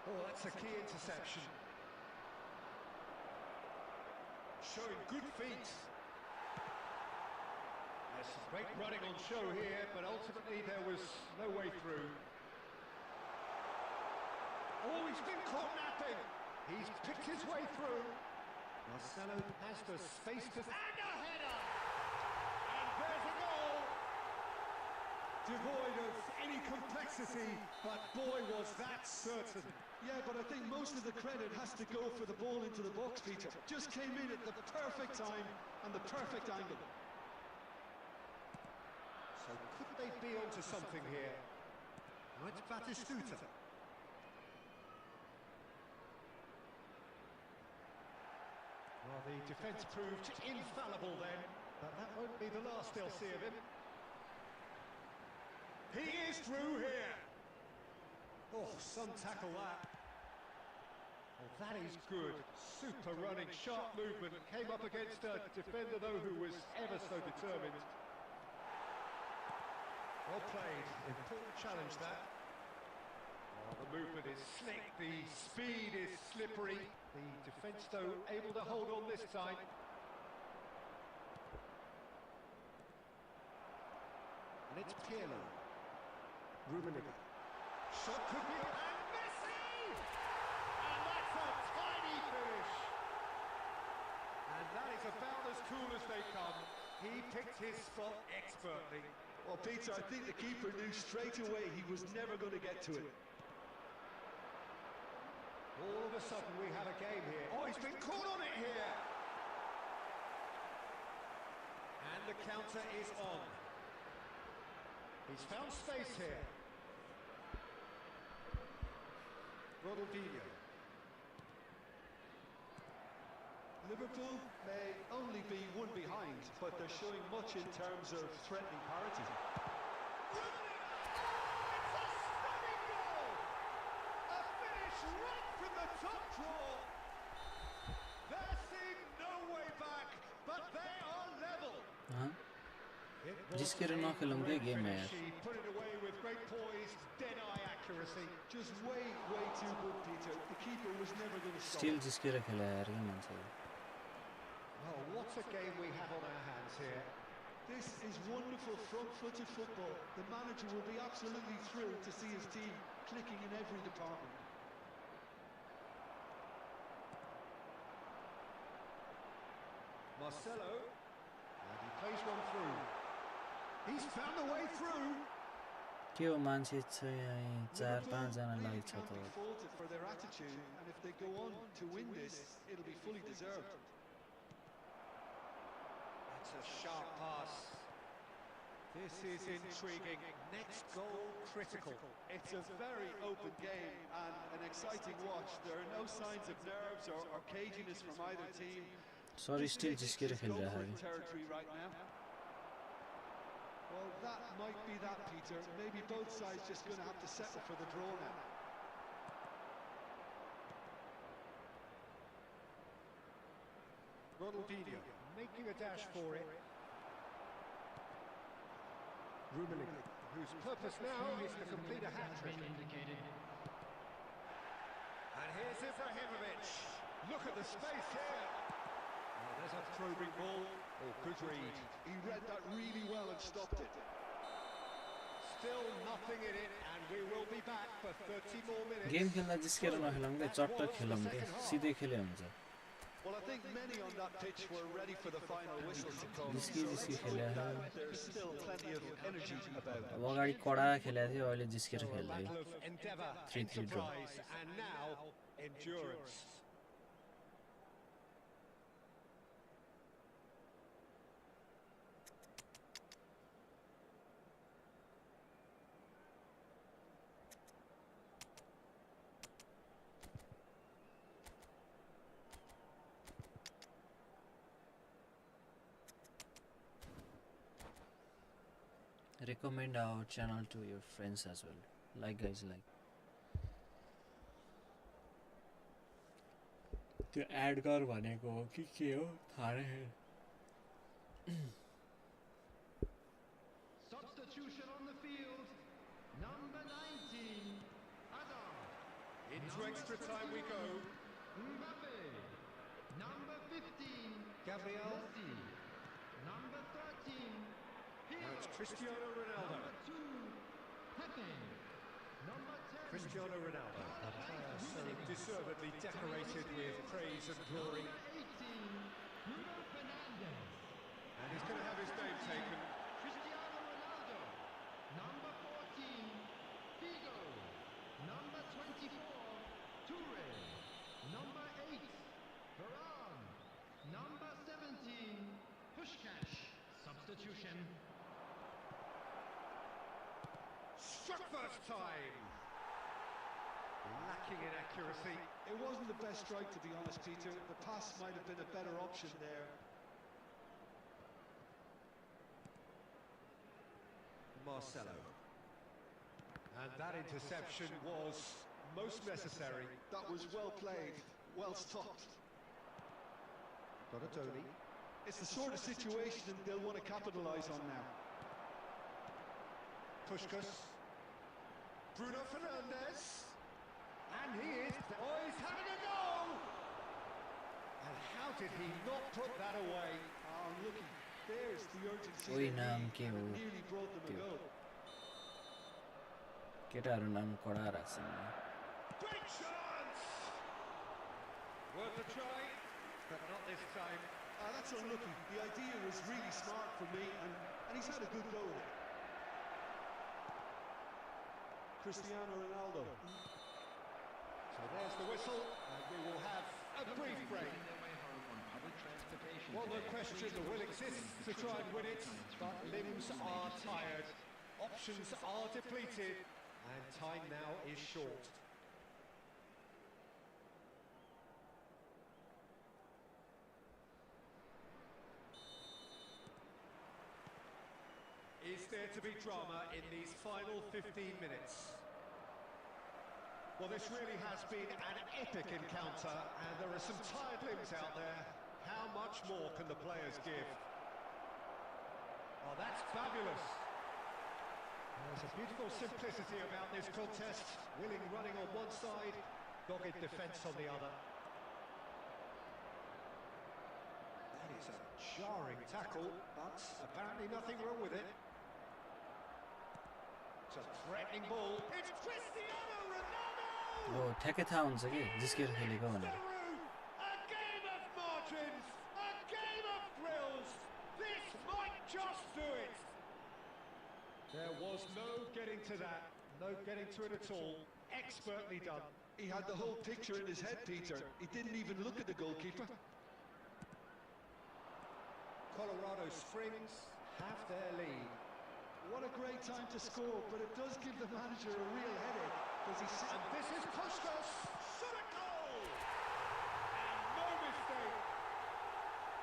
Oh, that's a key interception. Showing good feet. There's some great running on show here, but ultimately there was no way through. Oh, he's been caught napping. He's picked his way through. Marcelo has the space to... And a header! And there's a goal! Devoid of any complexity, but boy was that certain. Yeah, but I think most of the credit has to go for the ball into the box, Peter. Just came in at the perfect time and the perfect angle. So could they be onto something here? Now it's Batistuta. Well, the defence proved infallible then, but that won't be the last they'll see of him. He is through here. Oh, some tackle that. Oh, that is good. Super running, sharp movement. Came up against a defender, though, who was ever so determined. Well played. Important challenge, that. Oh, the movement is slick. The speed is slippery. The defence, though, able to hold on this time. And it's Pirlo. Rummenigge. Shot could be... And Messi! And that's a tiny finish! And that is about as cool as they come. He picked his spot expertly. Well, Peter, I think the keeper knew straight away he was never going to get to it. All of a sudden we have a game here. Oh, he's been caught on it here! And the counter is on. He's found space here. Ronaldinho. Liverpool may only be one behind, but they're showing much in terms of threatening parity. Oh, it's a stunning goal! A finish right from the top draw. There seemed no way back, but they are level. जिसके run खेलूंगे game में यार He put it away with great poise, dead-eye accuracy. Just way too good, Peter. The keeper was never going to stop. Still जिसके खेला यार ये मान सकते Oh, what a game we have on our hands here. This is wonderful front-footed football. The manager will be absolutely thrilled to see his team clicking in every department. Marcelo, and he plays one through. He's found a way through. के हो मान्छे चाहिँ 4-5 जना Liverpool लाग्छ can't त be faulted for their attitude, and if they go on to win this, it'll be fully deserved. That's a sharp pass. This is intriguing. Next goal critical. It's a very open game and an exciting watch. There are no signs of nerves or caginess from either team. सरी still जिसके खेल रहा है Territory right now. Well, that might be that, Peter. Maybe both sides just going to have to settle for the draw now. Ronaldinho making a dash for it. Rummenigge, whose purpose now is to complete a hat-trick. And here's Ibrahimovic. Look at the space here. Oh, there's a probing ball. Oh, good read. He read that really well and stopped it. Still nothing in it, and we will be back for 30 more minutes. Game खेल्दा जिस्केर नखेलौँ के चट्ट खेलौँ के सिधै खेले हुन्छ Well, I think many on that pitch were ready for the final whistle to come. जिस्की खेले There's still plenty of energy about. अब अगाडि कडा खेलेको थियो अहिले जिस्केर खेल्दै Battle of endeavour, 3-3 draw enterprise, and now endurance. recommend our channel to your friends as well. Like guys, like. त्यो add गर भनेको हो कि के हो थाहा नै Substitution on the field. Number 19, Adam. Into extra time we go. Mbappe. Number 15, Gabriel. Messi. Number 13, Now it's Cristiano Ronaldo. Number 2, Pepe. Number 10, Cristiano Ronaldo, a player so deservedly decorated with praise and glory. Number 18, Bruno Fernandes. And he's going to have his name taken. Cristiano Ronaldo. Number 14, Figo. Number 24, Toure. Number 8, Varane. Number 17, Puskás. Substitution. Struck first time. Lacking in accuracy. It wasn't the best strike, to be honest, Peter. The pass might have been a better option there. Marcelo. And that interception was most necessary. That was well played, well stopped. Donatoni. It's the sort of situation they'll want to capitalise on now. Puskás. Bruno Fernandes. And he is... Oh, he's having a go! And how did he not put that away? Oh, looky, there's the urgency. Oi, they naam need, ke and ho? it nearly brought them a goal. केटाहरु नाम कडा राख्छन् Great chance! Worth a try, but not this time. That's unlucky. The idea was really smart for me, and he's had a good go with it. Cristiano Ronaldo. So there's the whistle, and we will have a brief break. Well, no question, the will exists to try and win it, but limbs are tired, options are depleted, and time now is short. Is there to be drama in these final 15 minutes? Well, this really has been an epic encounter, and there are some tired limbs out there. How much more can the players give? Oh, that's fabulous. There's a beautiful simplicity about this contest. Willing running on one side, dogged defence on the other. That is a jarring tackle, but apparently nothing wrong with it. It's a threatening ball. It's Cristiano Ronaldo! हो ठ्याक्कै थाहा हुन्छ कि जिस्केर खेलेको भनेर A game of margins, a game of thrills. This might just do it. There was no getting to that, no getting to it at all. Expertly done. He had the whole picture in his head, Peter. He didn't even look at the goalkeeper. Colorado Springs have their lead. What a great time to score, but it does give the manager a real headache. And this is Puskás, shot a goal! And no mistake.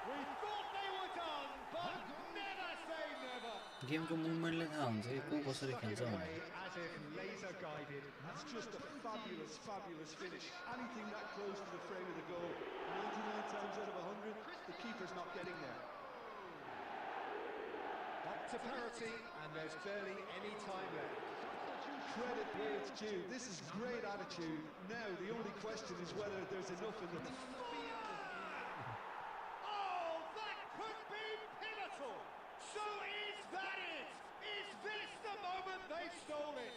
We thought they were done, but never say never. गेमको मुभमेन्टले थाहा हुन्छ कि को कसरी खेल्छ भनेर As if laser guided. That's just a fabulous, fabulous finish. Anything that close to the frame of the goal, 99 times out of 100, the keeper's not getting there. Back to parity, and there's barely any time left. Credit where it's due. This is great attitude. Now the only question is whether there's enough in the Oh, that could be pivotal! So is that it? Is this the moment they stole it?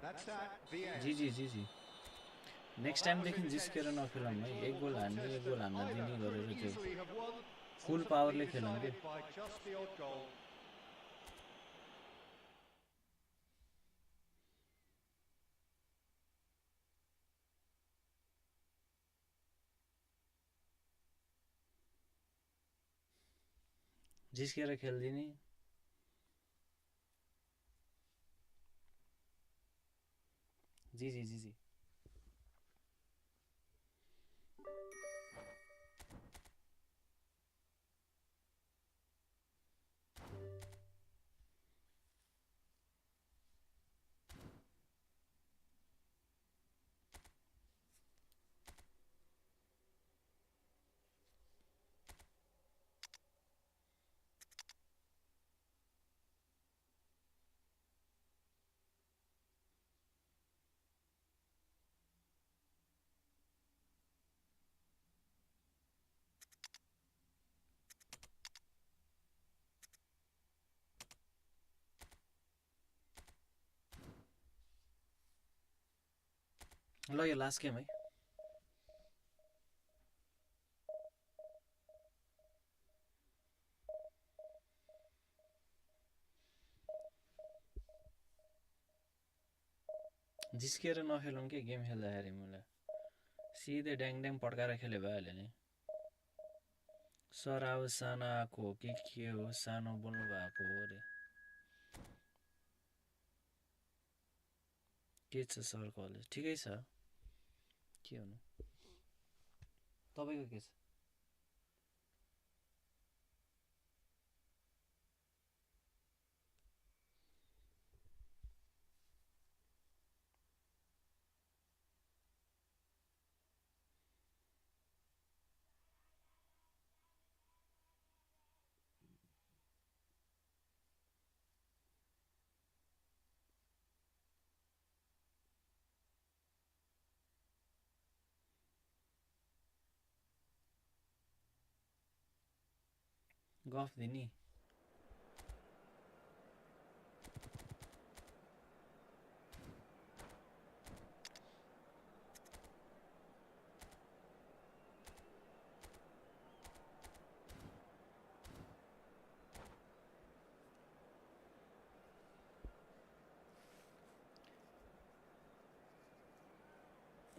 That's that, the end. जी next टाइमदेखि जिस्केर नखेलौँ है एक गोल हान्ने दिने गरेर त्यो फुल पावरले खेलौँ के जिस्केर खेल्दिने जी ल यो लास्ट गेम है जिस्केर नखेलौँ के गेम खेल्दाखेरि मलाई सिधै ड्याङ पड्काएर खेले भइहाल्यो नि सर अब सानो आएको हो कि के हो सानो बोल्नु भएको हो रे के छ सर कलेज ठिकै छ के हुनु तपाईको के छ गफ दिनी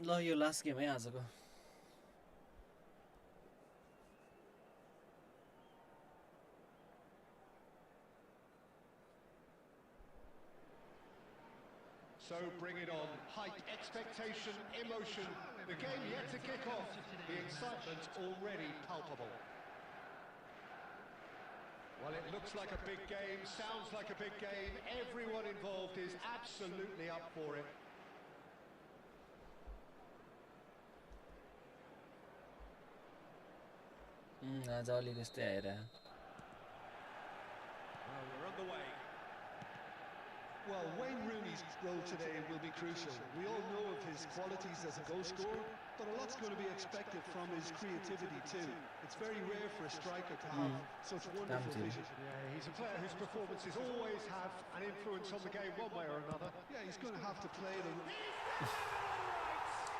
ल यो लास्ट गेम है आजको So bring it on. Height, expectation, emotion. The game yet to kick off. The excitement already palpable. Well, it looks like a big game, sounds like a big game. Everyone involved is absolutely up for it. आज अलि त्यस्तै आइरह्यो Well, we're underway. Well, Wayne Rooney's role today will be crucial. We all know of his qualities as a goal scorer, but a lot's going to be expected from his creativity too. It's very rare for a striker to have such wonderful vision. Yeah, he's a player whose performances always have an influence on the game one way or another. Yeah, he's going to have to play them.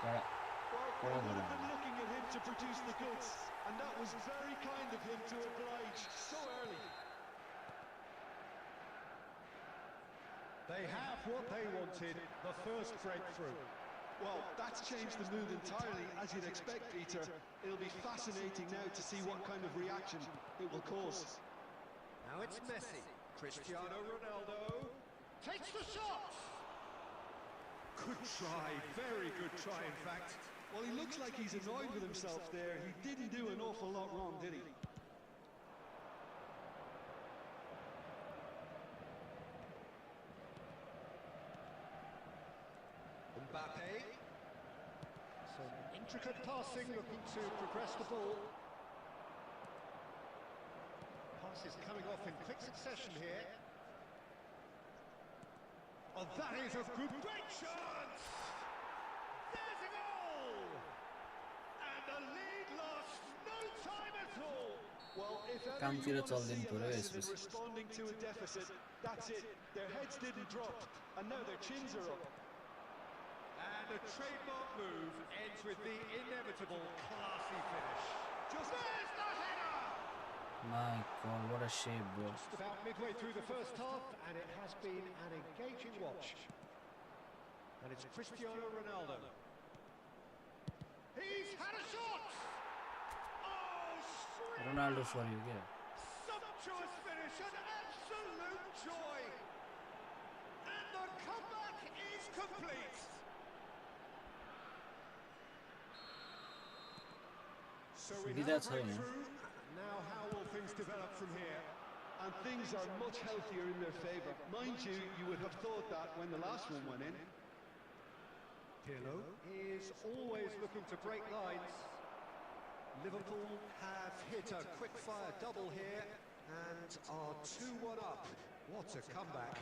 Well, we would have been looking at him to produce the goods, and that was very kind of him to oblige so early. They have what they wanted, the first breakthrough. Well, that's changed the mood entirely, as you'd expect, Peter. It'll be fascinating now to see what kind of reaction it will cause. Now it's Messi. Cristiano Ronaldo takes the shot. Good try, very good try in fact. Well, he looks like he's annoyed with himself there. He didn't do an awful lot wrong, did he? Intricate passing, looking to progress the ball. Passes coming off in quick succession here. Oh, that is a great chance! There's a goal! And the lead lost no time at all. Well, if ever Come you to the want to see a Tolden lesson in Puro, responding to a deficit, that's it. Their heads didn't drop, and now their chins are up. And the trademark move ends with the inevitable classy finish. Just there's the header! My god, what a shape, bro. Just about midway through the first half, and it has been an engaging watch. And it's Cristiano Ronaldo. He's had a shot! Oh, screaming! Ronaldo for you, yeah. Sumptuous finish, an absolute joy! And the comeback is complete! So we now Bidat break छैन through. Now how will things develop from here? And things are much healthier in their favour. Mind you, you would have thought that when the last one went in. Pirlo is always looking to break lines. Liverpool have hit a quick-fire double here and are 2-1 up. What a comeback.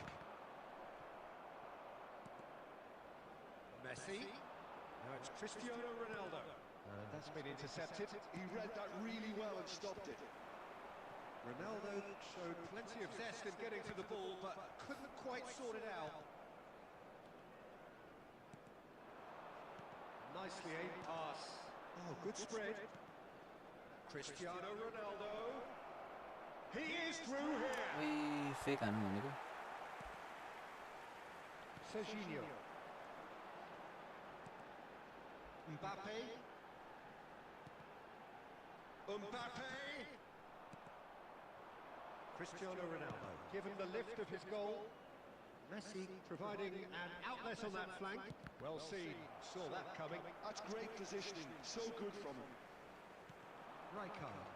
Messi. Now it's Cristiano Ronaldo. And that's been intercepted. He read that really well and stopped it. Ronaldo showed plenty of zest in getting to the ball, but couldn't quite sort it out. Nicely aimed pass. Oh, good spread. Cristiano Ronaldo. He is through here. ओइ fake हान्नु भनेको Serginho. Mbappe. Mbappe. Cristiano Ronaldo given the lift of his goal. Messi providing an outlet on that flank. Well seen, saw that coming. That's great positioning, so good from him. Rijkaard.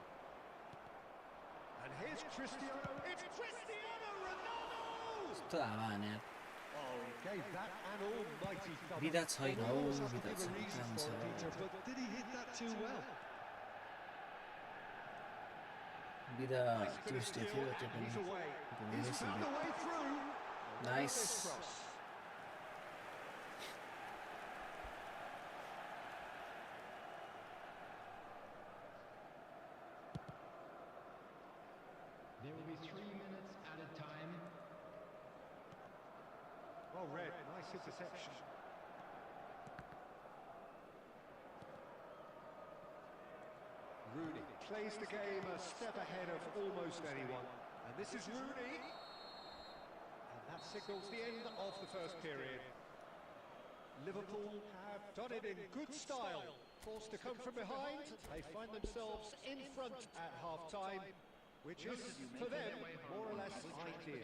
And here's Cristiano. It's Cristiano Ronaldo! यस्तो हावा हाने यार Oh, he gave that an almighty thumb. बिदा छैन Well, how we always have to बिदा give a छैन reason काम for छ it, Peter, but did he hit that too well? बिदा Nice finish ट्युस्डे still, थियो त्यो and पनि he's away. पनि He's found a way through. Nice. This cross. There will be 3 minutes added time. Well read, nice interception. Rooney plays the game a step ahead of almost anyone. And this is Rooney. And that signals the end of the first period. Liverpool have done it in good style. Forced to come from behind, they find themselves in front at half-time, which is, for them, more or less ideal.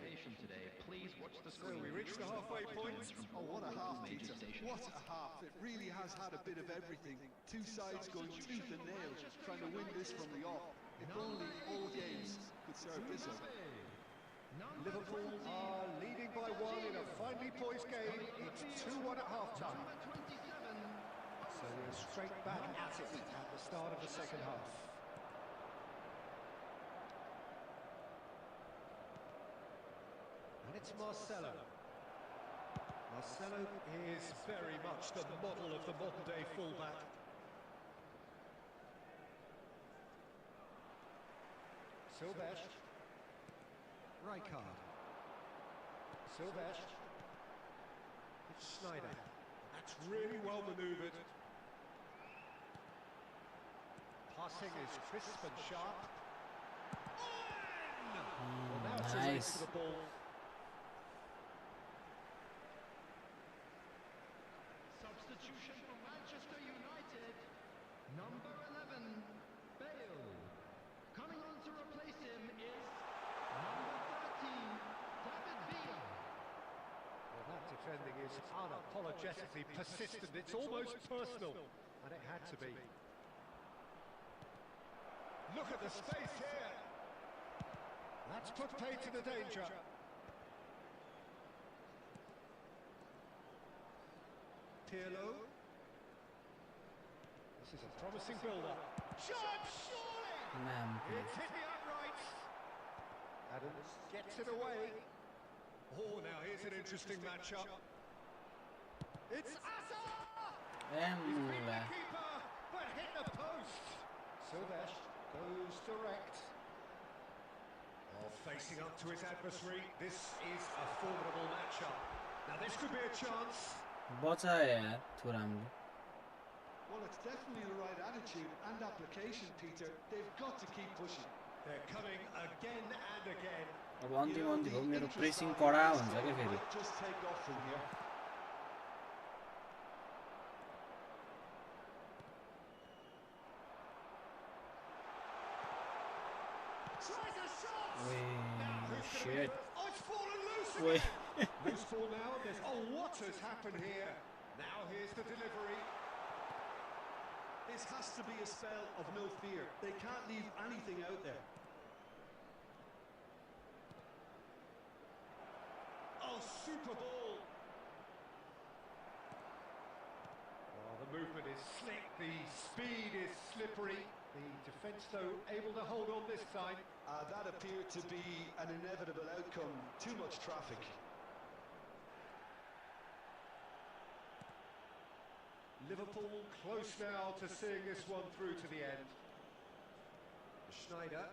Please watch the So we reach the halfway point. Oh, what a half, Peter. What a half. It really has had a bit of everything. Two sides going tooth and nail, trying to win this from the off. If only all games could serve this up. Liverpool are leading by 1 in a finely poised game. It's 2-1 at half-time. So we're straight back at it at the start of the second half. And it's Marcelo. Marcelo is very much the model of the modern-day fullback. Silvestre. Rijkaard. Silvestre. It's Snyder. That's really well manoeuvred. Passing is crisp and sharp. Well, now it's a race nice. for the ball. Substitution for Manchester United. Number 11, Bale. Coming on to replace him is number 13, David Villa. Well, that defending is unapologetically persistent. It's almost personal, and it had to be. Look at the space here. That's put paid to the danger. Pirlo. This This is a promising build-up. Shot, surely! Ma'am, It's hit the uprights. Adams gets it away. Oh, now here's an interesting matchup. It's Asa! He's beat the keeper, but hit the post. Silvesh goes direct. Oh, facing up to his adversary. This is a formidable matchup. Now this could be a chance. बचायो यार थुरामले. Well, it's definitely the right attitude and application, Peter. They've got to keep pushing. They're coming again and again. अब अन्तिम हो मेरो pressing कडा हुन्छ के फेरि. Just take off from here. Tries a shot. Shit. Oh, it's fallen loose Wait. again. Loose ball now. Oh, what has happened here? Now here's the delivery. This has to be a spell of no fear. They can't leave anything out there. Oh, super ball. Oh, the movement is slick. The speed is slippery. The defence, though, able to hold on this time. That appeared to be an inevitable outcome. Too much traffic. Liverpool close now to seeing this one through to the end. Schneider.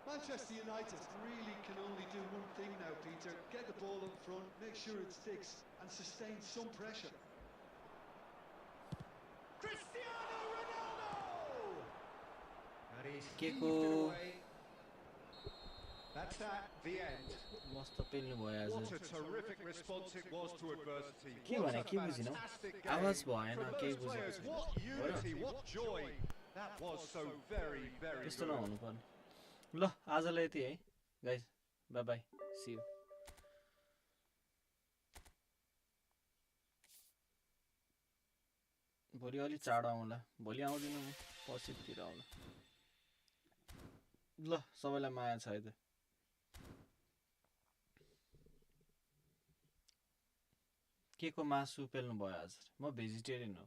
Manchester United really can only do one thing now, Peter. Get the ball up front, make sure it sticks, and sustain some pressure. Cristiano Ronaldo! And he's heaved Kiko. it away. That's at the end. मस्त पेल्नु भयो आज. What a terrific response it was to adversity. के भने के बुझिन आवाज भएन केही बुझेको Players, छैन. what unity, what joy. That was so very, very त्यस्तो good. नहुनु पर्ने. ल आजलाई यति है guys. Bye bye. See you. भोलि अलि चाँडो आउँला. भोलि आउँदिनँ म. पर्सितिर आउँला. ल सबैलाई माया छ है त. के को मासु पेल्नु भयो आज. म भेजिटेरियन हो.